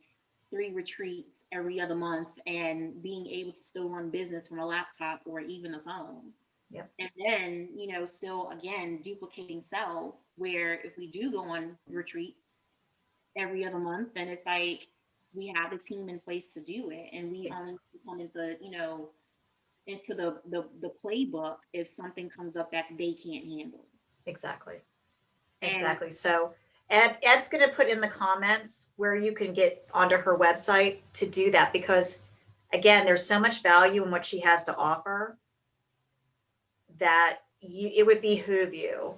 Speaker 2: 3 retreats every other month and being able to still run business from a laptop or even a phone.
Speaker 1: Yep.
Speaker 2: And then, still again duplicating self, where if we do go on retreats every other month, then it's like we have a team in place to do it. And we only come into the playbook if something comes up that they can't handle.
Speaker 1: Exactly.
Speaker 2: And
Speaker 1: Exactly. So Ed's going to put in the comments where you can get onto her website to do that, because again, there's so much value in what she has to offer that it would behoove you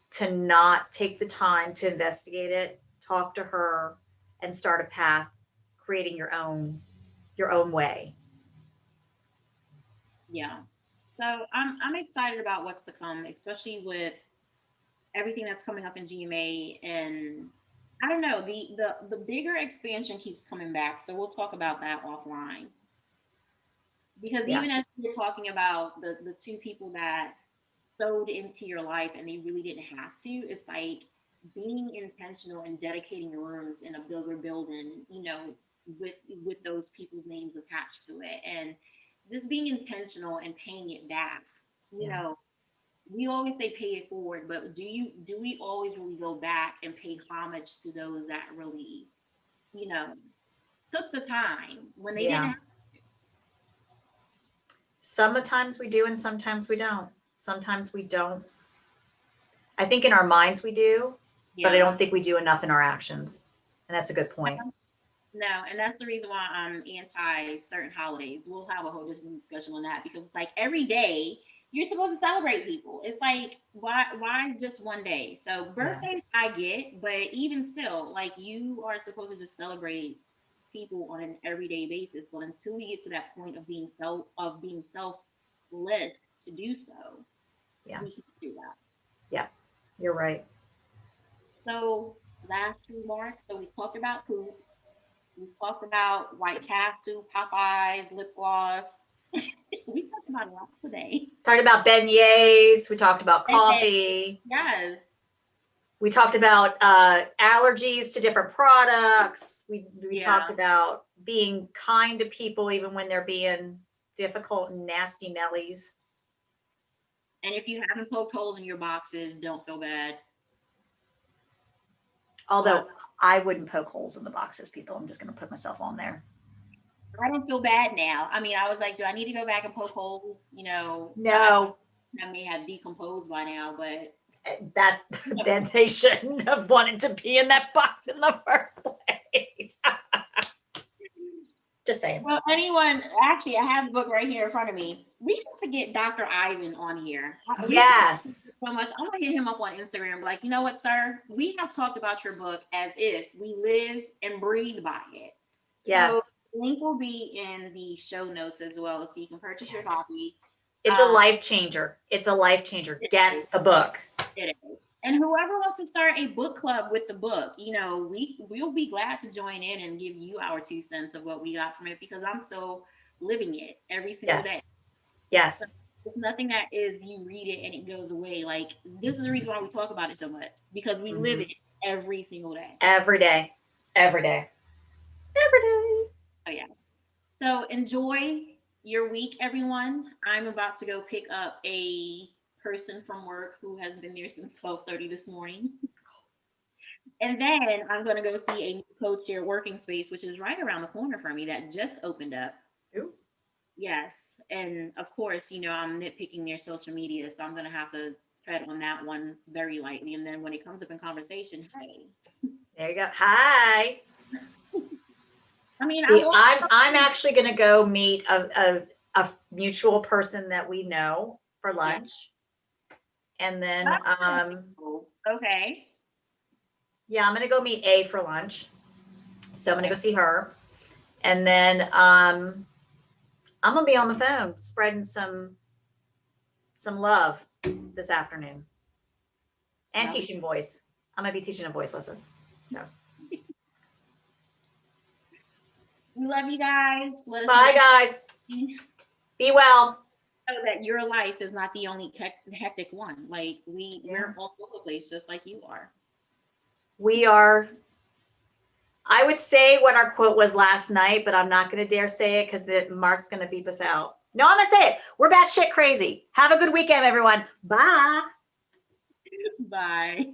Speaker 1: to not take the time to investigate it, talk to her, and start a path creating your own way.
Speaker 2: yeah. So I'm excited about what's to come, especially with everything that's coming up in GMA. And I don't know, the bigger expansion keeps coming back. So we'll talk about that offline. Because
Speaker 1: Yeah.
Speaker 2: even as we're talking about the two people that sewed into your life and they really didn't have to, it's like being intentional and dedicating rooms in a bigger building, with those people's names attached to it, and just being intentional and paying it back. You
Speaker 1: Yeah.
Speaker 2: know, we always say pay it forward, but do we always really go back and pay homage to those that really, you know, took the time when they didn't
Speaker 1: Yeah.
Speaker 2: have.
Speaker 1: Sometimes we do and sometimes we don't. Sometimes we don't. I think in our minds we do, but I
Speaker 2: Yeah.
Speaker 1: don't think we do enough in our actions. And that's a good point.
Speaker 2: No, and that's the reason why I'm anti certain holidays. We'll have a whole discussion on that, because it's like every day you're supposed to celebrate people. It's like why just one day? So
Speaker 1: Yeah.
Speaker 2: birthdays I get, but even still, like you are supposed to just celebrate people on an everyday basis. But until we get to that point of being selfless to do so,
Speaker 1: Yeah.
Speaker 2: we can do that.
Speaker 1: Yeah. You're right.
Speaker 2: So last remarks. So we talked about poop. We talked about White Castle, Popeyes, lip gloss. We talked about a lot today.
Speaker 1: Talked about beignets. We talked about
Speaker 2: Okay.
Speaker 1: coffee.
Speaker 2: Yes.
Speaker 1: We talked about allergies to different products. We talked
Speaker 2: Yeah.
Speaker 1: about being kind to people even when they're being difficult and nasty Nellies.
Speaker 2: And if you haven't poked holes in your boxes, don't feel bad.
Speaker 1: Although I wouldn't poke holes in the boxes, people. I'm just going to put myself on there.
Speaker 2: I don't feel bad now. I mean, I was like, do I need to go back and poke holes?
Speaker 1: No,
Speaker 2: I may have decomposed by now, but
Speaker 1: that's then they shouldn't have wanted to be in that box in the first place. Just saying.
Speaker 2: well, actually, I have the book right here in front of me. We need to get Dr. Ivan on here.
Speaker 1: Yes.
Speaker 2: So much. I'm gonna hit him up on Instagram. Like, you know what, sir? We have talked about your book as if we live and breathe by it.
Speaker 1: Yes.
Speaker 2: So link will be in the show notes as well, so you can purchase your copy.
Speaker 1: It's a life changer. It's a life changer. Get the book.
Speaker 2: It is. And whoever wants to start a book club with the book, we'll be glad to join in and give you our 2 cents of what we got from it, because I'm still living it every single day.
Speaker 1: Yes.
Speaker 2: So it's nothing that is you read it and it goes away. Like, this is the reason why we talk about it so much, because we live it every single day.
Speaker 1: Every day. Every day. Every day.
Speaker 2: Oh yes. So enjoy your week, everyone. I'm about to go pick up a person from work who has been there since 12:30 this morning. And then I'm going to go see a new co-chair working space, which is right around the corner from me, that just opened up.
Speaker 1: Ooh.
Speaker 2: Yes. And of course, I'm nitpicking their social media, so I'm going to have to tread on that one very lightly. And then when it comes up in conversation, hey.
Speaker 1: There you go. Hi.
Speaker 2: I mean,
Speaker 1: see, I'm actually going to go meet a mutual person that we know for lunch. Yeah. And then,
Speaker 2: okay.
Speaker 1: Yeah, I'm going to go meet A for lunch. So I'm going to go see her. And then, I'm going to be on the phone spreading some love this afternoon and teaching voice. I'm going to be teaching a voice lesson. So.
Speaker 2: We love you guys.
Speaker 1: Bye, guys. Be well.
Speaker 2: Know that your life is not the only hectic one. Like we're all over the place, just like you are.
Speaker 1: We are I would say what our quote was last night, but I'm not going to dare say it because Mark's going to beep us out. No, I'm going to say it. We're batshit crazy. Have a good weekend, everyone. Bye.
Speaker 2: Bye.